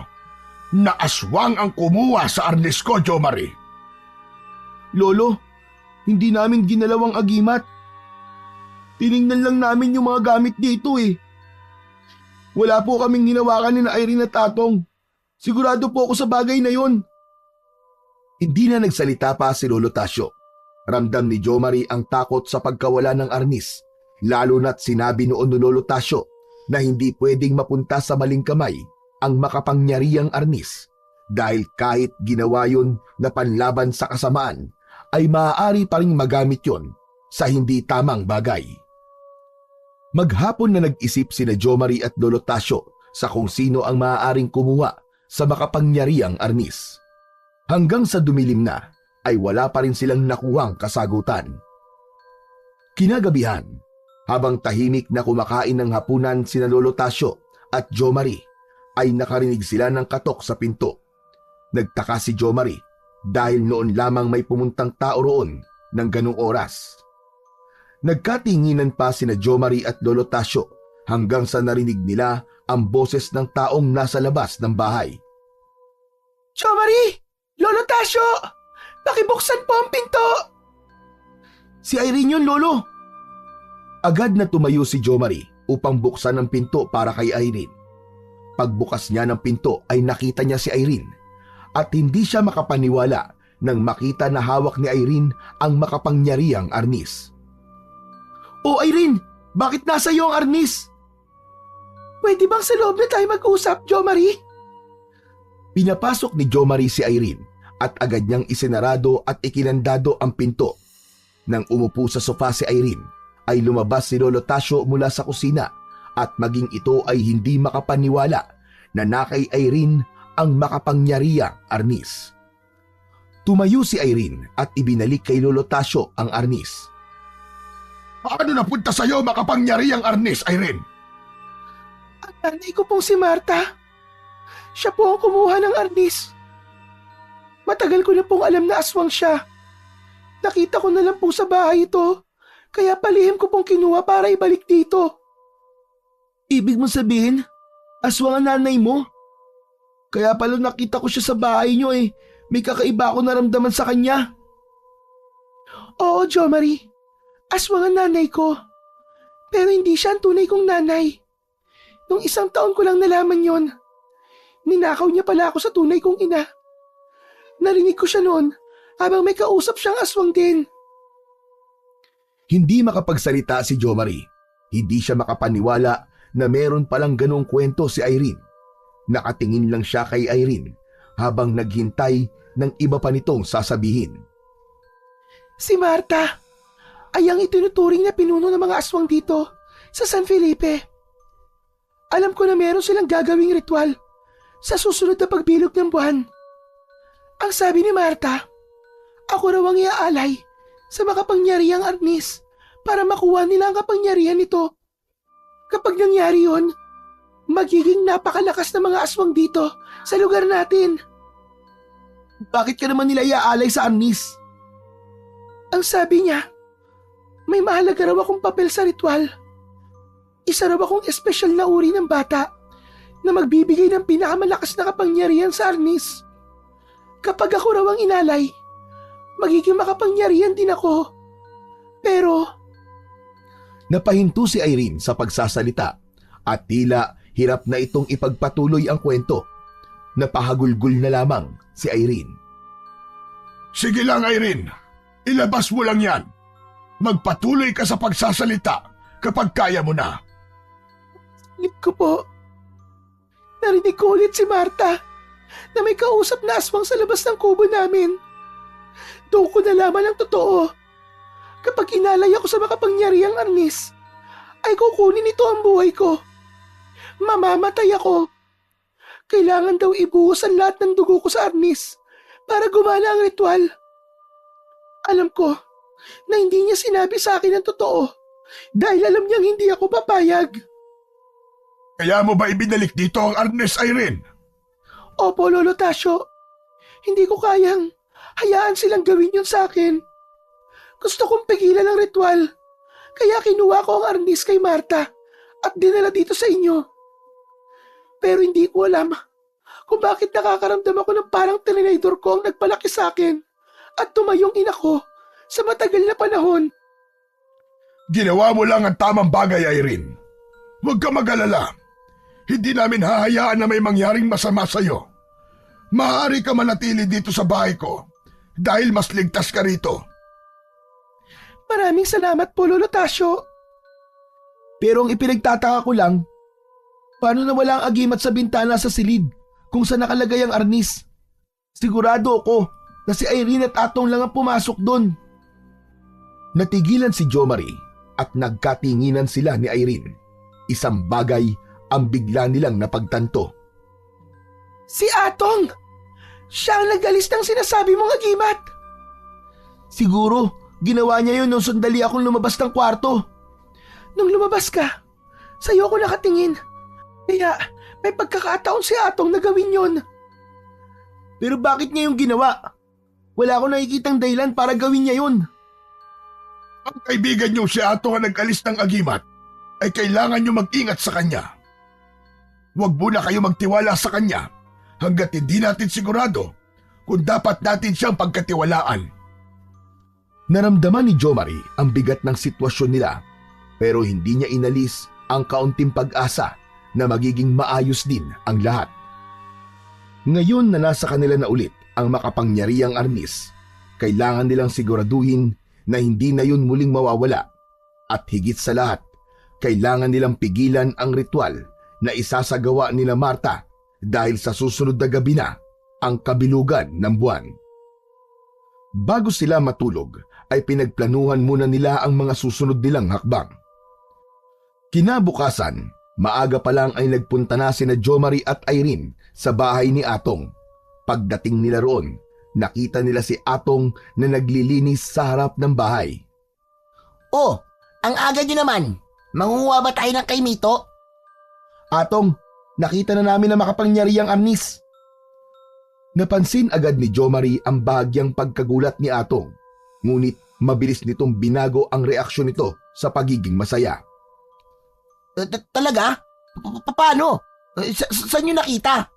na aswang ang kumuha sa arnis ko, Jomari. Lolo, hindi namin ginalawang agimat. Tiningnan lang namin yung mga gamit dito eh. Wala po kaming hinawakan ni na Irene at Atong. Sigurado po ako sa bagay na yon. Hindi na nagsalita pa si Lolo Tasyo. Ramdam ni Jomari ang takot sa pagkawala ng arnis, lalo na't sinabi noon ni Lolo Tasyo na hindi pwedeng mapunta sa maling kamay ang makapangyarihang arnis dahil kahit ginawa yun na panlaban sa kasamaan ay maaari pa ring magamit yon sa hindi tamang bagay. Maghapon na nag-isip sina Jomari at Lolo Tasyo sa kung sino ang maaaring kumuha sa makapangyarihang arnis. Hanggang sa dumilim na ay wala pa rin silang nakuhang kasagutan. Kinagabihan, habang tahimik na kumakain ng hapunan sina Lolo Tasyo at Jomari, ay nakarinig sila ng katok sa pinto. Nagtaka si Jomari dahil noon lamang may pumuntang tao roon ng ganung oras. Nagkatinginan pa sina Jomari at Lolo Tasyo hanggang sa narinig nila ang boses ng taong nasa labas ng bahay. Jomari! Lolo Tasyo! Pakibuksan po ang pinto! Si Irene yun, Lolo! Agad na tumayo si Jomari upang buksan ang pinto para kay Irene. Pagbukas niya ng pinto ay nakita niya si Irene at hindi siya makapaniwala nang makita na hawak ni Irene ang makapangyarihang arnis. Oh Irene, bakit nasa iyo ang arnis? Pwede bang sa loob na tayo mag-usap, Jomari? Pinapasok ni Jomari si Irene at agad niyang isinarado at ikinandado ang pinto. Nang umupo sa sofa si Irene, ay lumabas si Lolo Tasyo mula sa kusina at maging ito ay hindi makapaniwala na nakay Irene ang makapangyarihang arnis. Tumayo si Irene at ibinalik kay Lolo Tasyo ang arnis. Paano napunta sa'yo makapangyarihang arnis, Irene? Ang nanay ko pong si Marta. Siya po ang kumuha ng arnis. Matagal ko na pong alam na aswang siya. Nakita ko na lang po sa bahay ito, kaya palihim ko pong kinuha para ibalik dito. Ibig mo sabihin, aswang ang nanay mo? Kaya pala nakita ko siya sa bahay niyo eh. May kakaiba ako naramdaman sa kanya. Oo, Jomari. Aswang ang nanay ko. Pero hindi siya ang tunay kong nanay. Nung 1 taon ko lang nalaman yon, ninakaw niya pala ako sa tunay kong ina. Narinig ko siya noon habang may kausap siyang aswang din. Hindi makapagsalita si Jomari. Hindi siya makapaniwala na meron palang ganong kwento si Irene. Nakatingin lang siya kay Irene habang naghintay ng iba pa nitong sasabihin. Si Marta ay ang itinuturing na pinuno ng mga aswang dito sa San Felipe. Alam ko na meron silang gagawing ritual sa susunod na pagbilog ng buwan. Ang sabi ni Marta, ako raw ang iaalay sa makapangyarihang arnis para makuha nila ang kapangyarihan nito. Kapag nangyari yon, magiging napakalakas na mga aswang dito sa lugar natin. Bakit ka naman nila iaalay sa arnis? Ang sabi niya, may mahalaga raw akong papel sa ritual. Isa raw akong espesyal na uri ng bata na magbibigay ng pinakamalakas na kapangyarihan sa arnis. Kapag ako raw ang inalay, magiging makapangyarihan din ako. Pero napahinto si Irene sa pagsasalita at tila hirap na itong ipagpatuloy ang kwento. Napahagulgul na lamang si Irene. Sige lang, Irene. Ilabas mo lang yan. Magpatuloy ka sa pagsasalita kapag kaya mo na. Ulit ko po. Narinig ko ulit si Marta na may kausap na aswang sa labas ng kubo namin. Doon ko nalaman ang totoo. Kapag inalay ako sa makapangyarihang arnis, ay kukunin ito ang buhay ko. Mamamatay ako. Kailangan daw ibuhos ang lahat ng dugo ko sa arnis para gumana ang ritual. Alam ko na hindi niya sinabi sa akin ang totoo dahil alam niyang hindi ako papayag. Kaya mo ba ibinalik dito ang arnis, Irene? Opo, Lolo Tasyo. Hindi ko kayang hayaan silang gawin yun sa akin. Gusto kong pigilan ang ritual, kaya kinuha ko ang arnis kay Marta at dinala dito sa inyo. Pero hindi ko alam kung bakit nakakaramdam ako ng parang trinidor ko ang nagpalaki sa akin at tumayong ina ko sa matagal na panahon. Ginawa mo lang ang tamang bagay, Irene. Huwag ka mag-alala. Hindi namin hahayaan na may mangyaring masama sa'yo. Maaari ka manatili dito sa bahay ko dahil mas ligtas ka rito. Maraming salamat po, Lolo Tasyo. Pero ang ipinagtataka ko lang, paano nawala ang agimat sa bintana sa silid kung saan nakalagay ang arnis? Sigurado ako na si Irene at Atong lang ang pumasok doon. Natigilan si Jo Marie at nagkatinginan sila ni Irene. Isang bagay ang bigla nilang napagtanto. Si Atong! Siya ang nag-alis ng sinasabi mong agimat. Siguro, ginawa niya yun nung sandali akong lumabas ng kwarto. Nung lumabas ka, sa'yo ako nakatingin. Kaya may pagkakataon si Atong na gawin yun. Pero bakit niya yung ginawa? Wala akong nakikitang dahilan para gawin niya yun. Ang kaibigan niyo si Ato ang nag-alis ng agimat ay kailangan niyo mag-ingat sa kanya. Huwag muna kayo magtiwala sa kanya hanggat hindi natin sigurado kung dapat natin siyang pagkatiwalaan. Naramdaman ni Jo Marie ang bigat ng sitwasyon nila pero hindi niya inalis ang kaunting pag-asa na magiging maayos din ang lahat. Ngayon na nasa kanila na ulit ang makapangyarihang arnis, kailangan nilang siguraduhin na hindi na yun muling mawawala at higit sa lahat, kailangan nilang pigilan ang ritual na isasagawa nila Marta dahil sa susunod na gabi na ang kabilugan ng buwan. Bago sila matulog ay pinagplanuhan muna nila ang mga susunod nilang hakbang. Kinabukasan, maaga pa lang ay nagpunta na sina Jo Marie at Irene sa bahay ni Atong. Pagdating nila roon, nakita nila si Atong na naglilinis sa harap ng bahay. Oh, ang aga nyo naman. Mangunguha ba tayo ng kay Mito? Atong, nakita na namin na makapangyarihang arnis. Napansin agad ni Jo Marie ang bahagyang pagkagulat ni Atong, ngunit mabilis nitong binago ang reaksyon nito sa pagiging masaya. Talaga? Paano? Saan nyo nakita?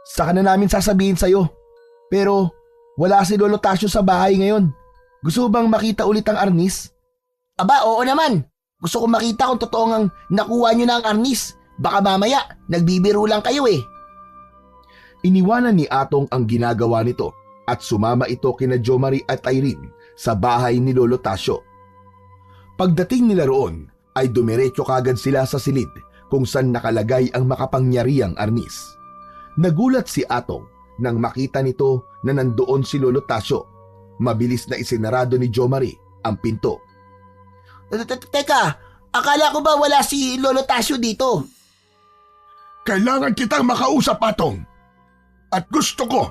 Saka na namin sasabihin sa'yo. Pero wala si Lolo Tasyo sa bahay ngayon. Gusto bang makita ulit ang arnis? Aba, oo naman. Gusto ko makita kung totoo ngang nakuha nyo na ang arnis. Baka mamaya, nagbibiro lang kayo eh. Iniwanan ni Atong ang ginagawa nito at sumama ito kina Jo Marie at Irene sa bahay ni Lolo Tasyo. Pagdating nila roon ay dumiretso kagad sila sa silid kung saan nakalagay ang makapangyarihang arnis. Nagulat si Atong nang makita nito na nandoon si Lolo Tasyo. Mabilis na isinarado ni Jo Marie ang pinto. Teka, akala ko ba wala si Lolo Tasyo dito? Kailangan kitang makausap, Atong. At gusto ko,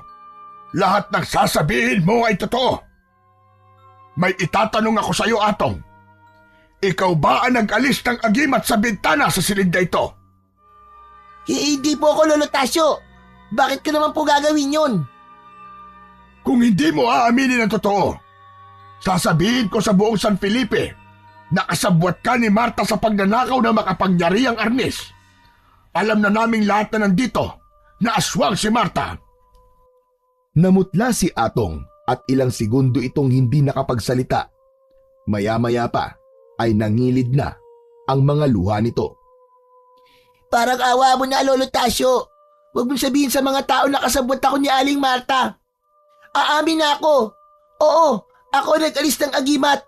lahat ng sasabihin mo ay totoo. May itatanong ako sa iyo, Atong. Ikaw ba ang nag-alis ng agimat sa bintana sa silid na ito? Hindi po ako, Lolo Tasyo. Bakit ka naman po gagawin yun? Kung hindi mo aaminin ang totoo, sasabihin ko sa buong San Felipe na kasabwat ka ni Marta sa pagnanakaw ng makapangyarihang arnis. Alam na naming lahat na nandito na aswang si Marta. Namutla si Atong at ilang segundo itong hindi nakapagsalita. Maya-maya pa ay nangilid na ang mga luha nito. Parang awa mo na, Lolo Tasyo. Huwag mong sabihin sa mga tao na kasabwat ako ni Aling Marta. Aamin na ako. Oo, ako nag-alis ng agimat.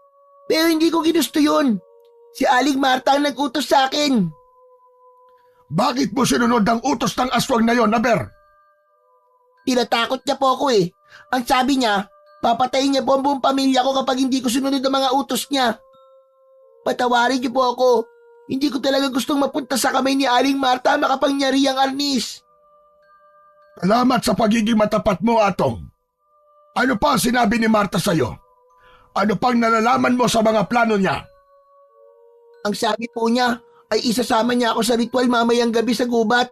Pero hindi ko ginusto yun. Si Aling Marta ang nag-utos sa akin. Bakit mo sinunod ang utos ng aswang na yon, Aber? Tinatakot niya po ako eh. Ang sabi niya, papatayin niya po ang buong pamilya ko kapag hindi ko sunod ang mga utos niya. Patawarin niyo po ako. Hindi ko talaga gustong mapunta sa kamay ni Aling Marta makapangyarihang arnis. Salamat sa pagiging matapat mo, Atong. Ano pa ang sinabi ni Marta sa'yo? Ano pang nalalaman mo sa mga plano niya? Ang sabi po niya ay isasama niya ako sa ritual mamayang gabi sa gubat.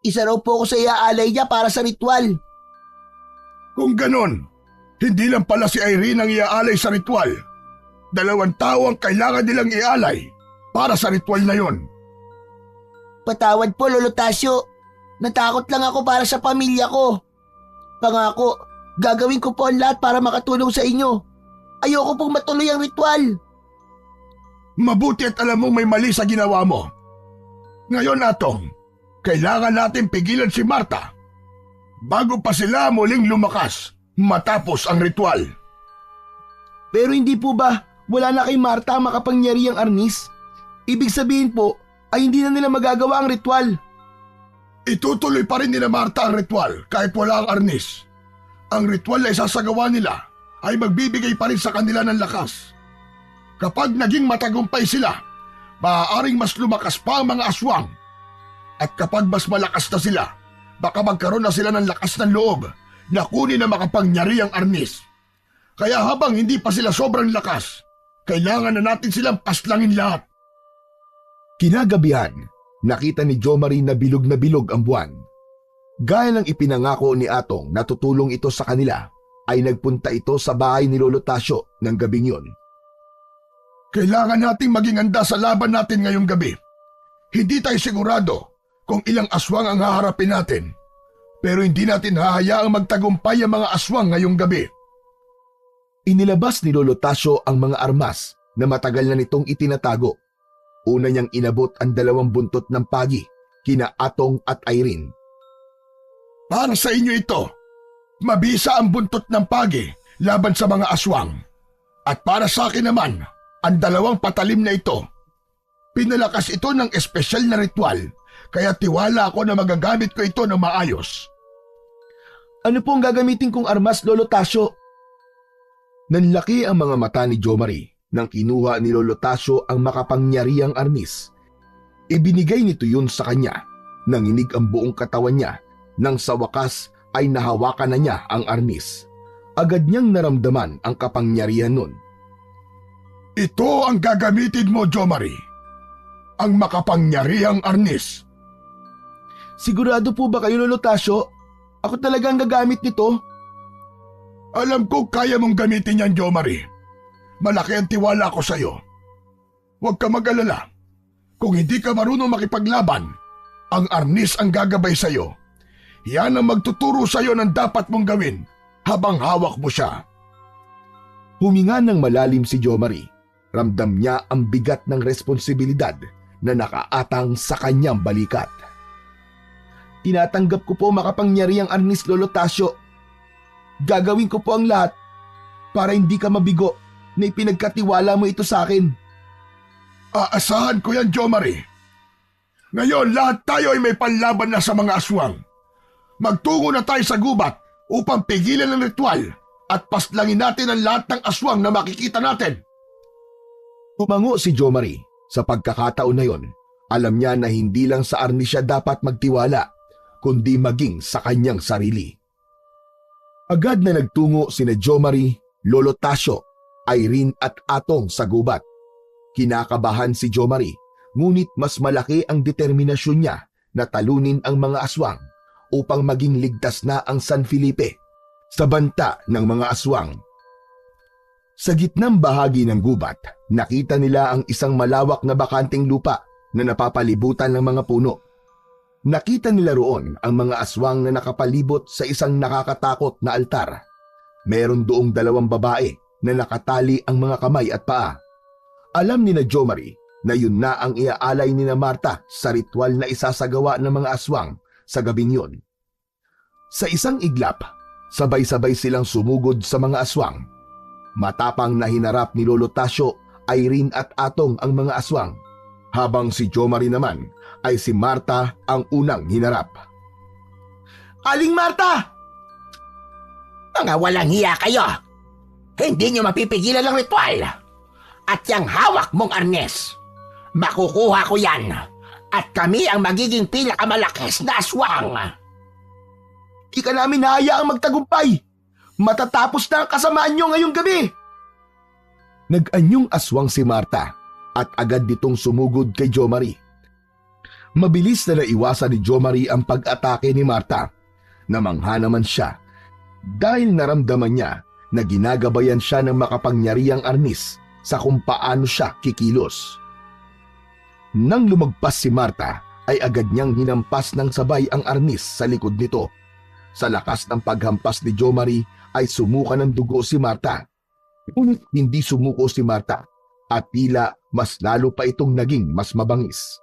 Isa raw po ako sa iaalay niya para sa ritual. Kung ganon, hindi lang pala si Irene ang iaalay sa ritual. 2 tao ang kailangan nilang ialay para sa ritual na yon. Patawad po, Lolo Tasyo. Natakot lang ako para sa pamilya ko. Pangako, gagawin ko po ang lahat para makatulong sa inyo. Ayoko pong matuloy ang ritual. Mabuti at alam mong may mali sa ginawa mo. Ngayon, Atong, kailangan natin pigilan si Marta bago pa sila muling lumakas matapos ang ritual. Pero hindi po ba wala na kay Marta ang makapangyarihang arnis? Ibig sabihin po ay hindi na nila magagawa ang ritual. Itutuloy pa rin ni Marta ang ritual kahit wala ang arnis. Ang ritual na isasagawa nila ay magbibigay pa rin sa kanila ng lakas. Kapag naging matagumpay sila, maaaring mas lumakas pa ang mga aswang. At kapag mas malakas na sila, baka magkaroon na sila ng lakas ng loob na kunin na makapangyari ang arnis. Kaya habang hindi pa sila sobrang lakas, kailangan na natin silang paslangin lahat. Kinagabihan, nakita ni Jo Marie na bilog ang buwan. Gaya ng ipinangako ni Atong na tutulong ito sa kanila, ay nagpunta ito sa bahay ni Lolo Tasyo ng gabing yun. Kailangan nating maging handa sa laban natin ngayong gabi. Hindi tayo sigurado kung ilang aswang ang haharapin natin, pero hindi natin hahayaang magtagumpay ang mga aswang ngayong gabi. Inilabas ni Lolo Tasyo ang mga armas na matagal na nitong itinatago. Una niyang inabot ang 2 buntot ng pagi, kina Atong at Irene. Para sa inyo ito, mabisa ang buntot ng pagi laban sa mga aswang. At para sa akin naman, ang 2 patalim na ito. Pinalakas ito ng espesyal na ritual, kaya tiwala ako na magagamit ko ito ng maayos. Ano po ang gagamitin kong armas, Lolo Tasyo? Nanlaki ang mga mata ni Jo Marie nang kinuha ni Lolo Tasyo ang makapangyarihang arnis. Ibinigay nito yun sa kanya, nanginig ang buong katawan niya, nang sa wakas ay nahawakan na niya ang arnis. Agad niyang naramdaman ang kapangyarihan nun. Ito ang gagamitin mo, Jo Marie. Ang makapangyarihang arnis. Sigurado po ba kayo, Lolo Tasyo? Ako talaga ang gagamit nito. Alam ko kaya mong gamitin yan, Jo Marie. Malaki ang tiwala ko sa iyo. Huwag ka mag-alala. Kung hindi ka marunong makipaglaban, ang arnis ang gagabay sa iyo. Yan ang magtuturo sa iyo ng dapat mong gawin habang hawak mo siya. Huminga ng malalim si Jo Marie. Ramdam niya ang bigat ng responsibilidad na nakaatang sa kanyang balikat. Tinatanggap ko po makapangyarihang arnis, Lolo Tasyo. Gagawin ko po ang lahat para hindi ka mabigo na ipinagkatiwala mo ito sa akin. Aasahan ko yan, Jo Marie. Ngayon, lahat tayo ay may panlaban na sa mga aswang. Magtungo na tayo sa gubat upang pigilan ang ritual at paslangin natin ang lahat ng aswang na makikita natin. Tumango si Jo Marie. Sa pagkakataon na yon, alam niya na hindi lang sa arnis siya dapat magtiwala, kundi maging sa kanyang sarili. Agad na nagtungo sina Jo Marie, Lolo Tasyo, Irene at Atong sa gubat. Kinakabahan si Jo Marie, ngunit mas malaki ang determinasyon niya na talunin ang mga aswang upang maging ligtas na ang San Felipe sa banta ng mga aswang. Sa gitnang bahagi ng gubat, nakita nila ang isang malawak na bakanting lupa na napapalibutan ng mga puno. Nakita nila roon ang mga aswang na nakapalibot sa isang nakakatakot na altar. Meron doong 2 babae na nakatali ang mga kamay at paa. Alam ni na Jo Marie na yun na ang iaalay ni na Marta sa ritual na isasagawa ng mga aswang sa gabing yun. Sa isang iglap, sabay-sabay silang sumugod sa mga aswang. Matapang na hinarap ni Lolo Tasyo, Irene at Atong ang mga aswang, habang si Jo Marie naman ay si Marta ang unang hinarap. Aling Marta! Mga walang hiya kayo! Hindi nyo mapipigilan ang ritual! At yung hawak mong arnes, makukuha ko yan at kami ang magiging pinakamalakas na aswang! Di ka namin hahayaang magtagumpay! Matatapos na ang kasamaan nyo ngayong gabi! Nag-anyong aswang si Marta at agad ditong sumugod kay Jo Marie. Mabilis na naiwasan ni Jo Marie ang pag-atake ni Marta. Namangha naman siya dahil naramdaman niya na ginagabayan siya ng makapangyarihang arnis sa kung paano siya kikilos. Nang lumagpas si Marta ay agad niyang hinampas ng sabay ang arnis sa likod nito. Sa lakas ng paghampas ni Jo Marie ay sumuka ng dugo si Marta. Ngunit hindi sumuko si Marta at tila mas lalo pa itong naging mas mabangis.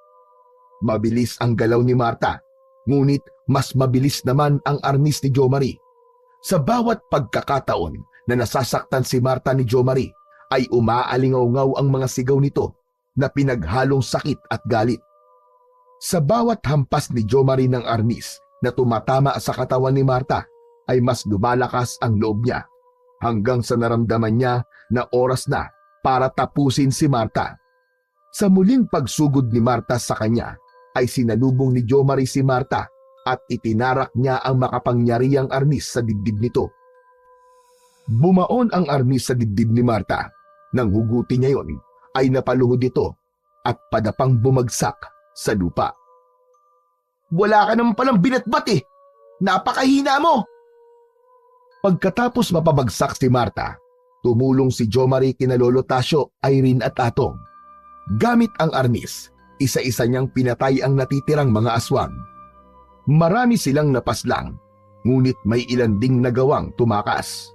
Mabilis ang galaw ni Marta, ngunit mas mabilis naman ang arnis ni Jo Marie. Sa bawat pagkakataon na nasasaktan si Marta ni Jo Marie, ay umaalingaw-ngaw ang mga sigaw nito na pinaghalong sakit at galit. Sa bawat hampas ni Jo Marie ng arnis na tumatama sa katawan ni Marta, ay mas lumalakas ang loob niya hanggang sa naramdaman niya na oras na para tapusin si Marta. Sa muling pagsugod ni Marta sa kanya, ay sinalubong ni Jo Marie si Marta at itinarak niya ang makapangyarihang arnis sa dibdib nito. Bumaon ang arnis sa dibdib ni Marta. Nang hugutin niya yon, ay napaluhod ito at padapang bumagsak sa lupa. Wala ka naman palang binatbat eh. Napakahina mo. Pagkatapos mapabagsak si Marta, tumulong si Jo Marie kina Lolo Tasio, Irene at Atong. Gamit ang arnis, isa-isa niyang pinatay ang natitirang mga aswang. Marami silang napaslang, ngunit may ilan ding nagawang tumakas.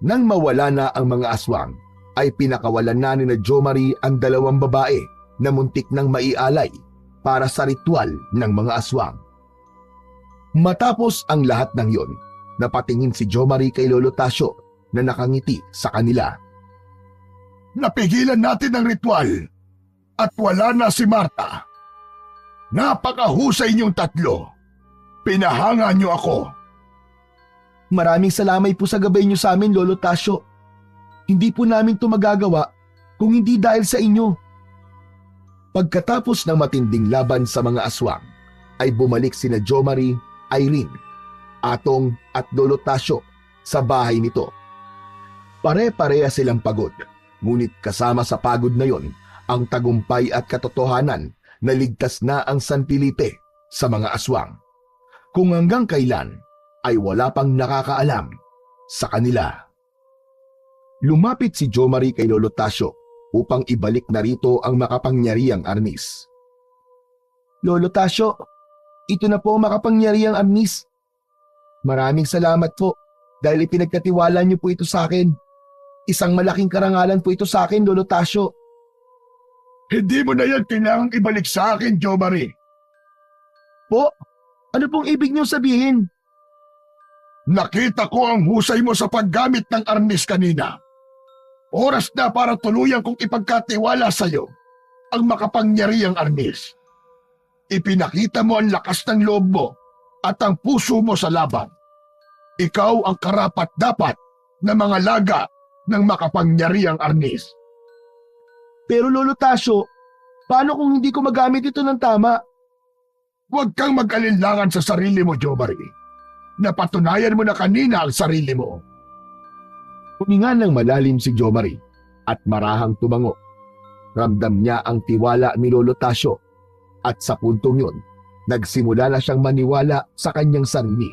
Nang mawala na ang mga aswang, ay pinakawalan na ni Jo Marie ang dalawang babae na muntik nang maialay para sa ritual ng mga aswang. Matapos ang lahat ng yon, napatingin si Jo Marie kay Lolo Tasio na nakangiti sa kanila. Napigilan natin ang ritual at wala na si Marta. Napakahusay niyong tatlo. Pinahanga niyo ako. Maraming salamat po sa gabay niyo sa amin, Lolo Tasio. Hindi po namin ito magagawa kung hindi dahil sa inyo. Pagkatapos ng matinding laban sa mga aswang, ay bumalik sina Jo Marie, Irene, Atong at Lolo Tasio sa bahay nito. Pare-pareha silang pagod, ngunit kasama sa pagod na yon ang tagumpay at katotohanan na ligtas na ang San Felipe sa mga aswang. Kung hanggang kailan ay wala pang nakakaalam sa kanila. Lumapit si Jo Marie kay Lolo Tasio upang ibalik na rito ang makapangyarihang arnis. Lolo Tasio, ito na po ang makapangyarihang arnis. Maraming salamat po dahil ipinagkatiwala niyo po ito sa akin. Isang malaking karangalan po ito sa akin, Lolo Tasio. Hindi mo na yan kailangang ibalik sa akin, Jo Marie. Po, ano pong ibig niyo sabihin? Nakita ko ang husay mo sa paggamit ng arnis kanina. Oras na para tuluyan kong ipagkatiwala sa iyo ang makapangyarihang arnis. Ipinakita mo ang lakas ng loob mo at ang puso mo sa laban. Ikaw ang karapat-dapat na mga laga ng makapangyarihang arnis. Pero Lolo Tasio, paano kung hindi ko magamit ito ng tama? Huwag kang mag-alinlangan sa sarili mo, Jo Marie. Napatunayan mo na kanina ang sarili mo. Huminga ng malalim si Jo Marie at marahang tumango. Ramdam niya ang tiwala ni Lolo Tasio at sa puntong yun, nagsimula na siyang maniwala sa kanyang sarili.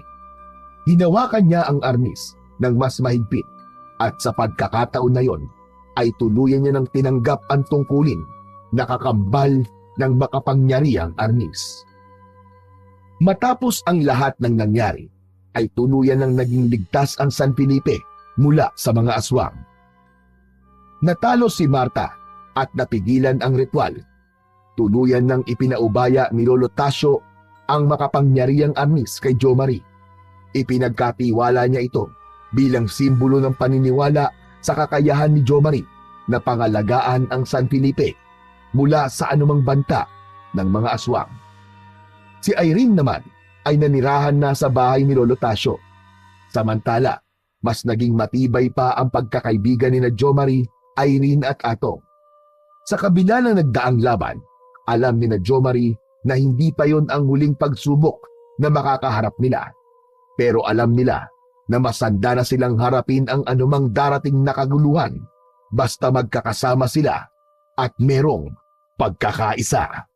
Hinawakan niya ang arnis ng mas mahigpit at sa pagkakataon na yon ay tuluyan niya ng tinanggap ang tungkulin na kakambal ng makapangyarihang arnis. Matapos ang lahat ng nangyari, ay tuluyan ng naging ligtas ang San Felipe mula sa mga aswang. Natalo si Marta at napigilan ang ritual. Tuluyan ng ipinaubaya ni Lolo Tasio ang makapangyarihang arnis kay Jo Marie. Ipinagkatiwala niya ito bilang simbolo ng paniniwala sa kakayahan ni Jo Marie na pangalagaan ang San Felipe mula sa anumang banta ng mga aswang. Si Irene naman ay nanirahan na sa bahay ni Lolo Tasio. Samantala, mas naging matibay pa ang pagkakaibigan ni Jo Marie, Irene at Atong. Sa kabila ng nagdaang laban, alam ni Jo Marie na hindi pa yon ang huling pagsubok na makakaharap nila. Pero alam nila na masanda na silang harapin ang anumang darating na kaguluhan basta magkakasama sila at merong pagkakaisa.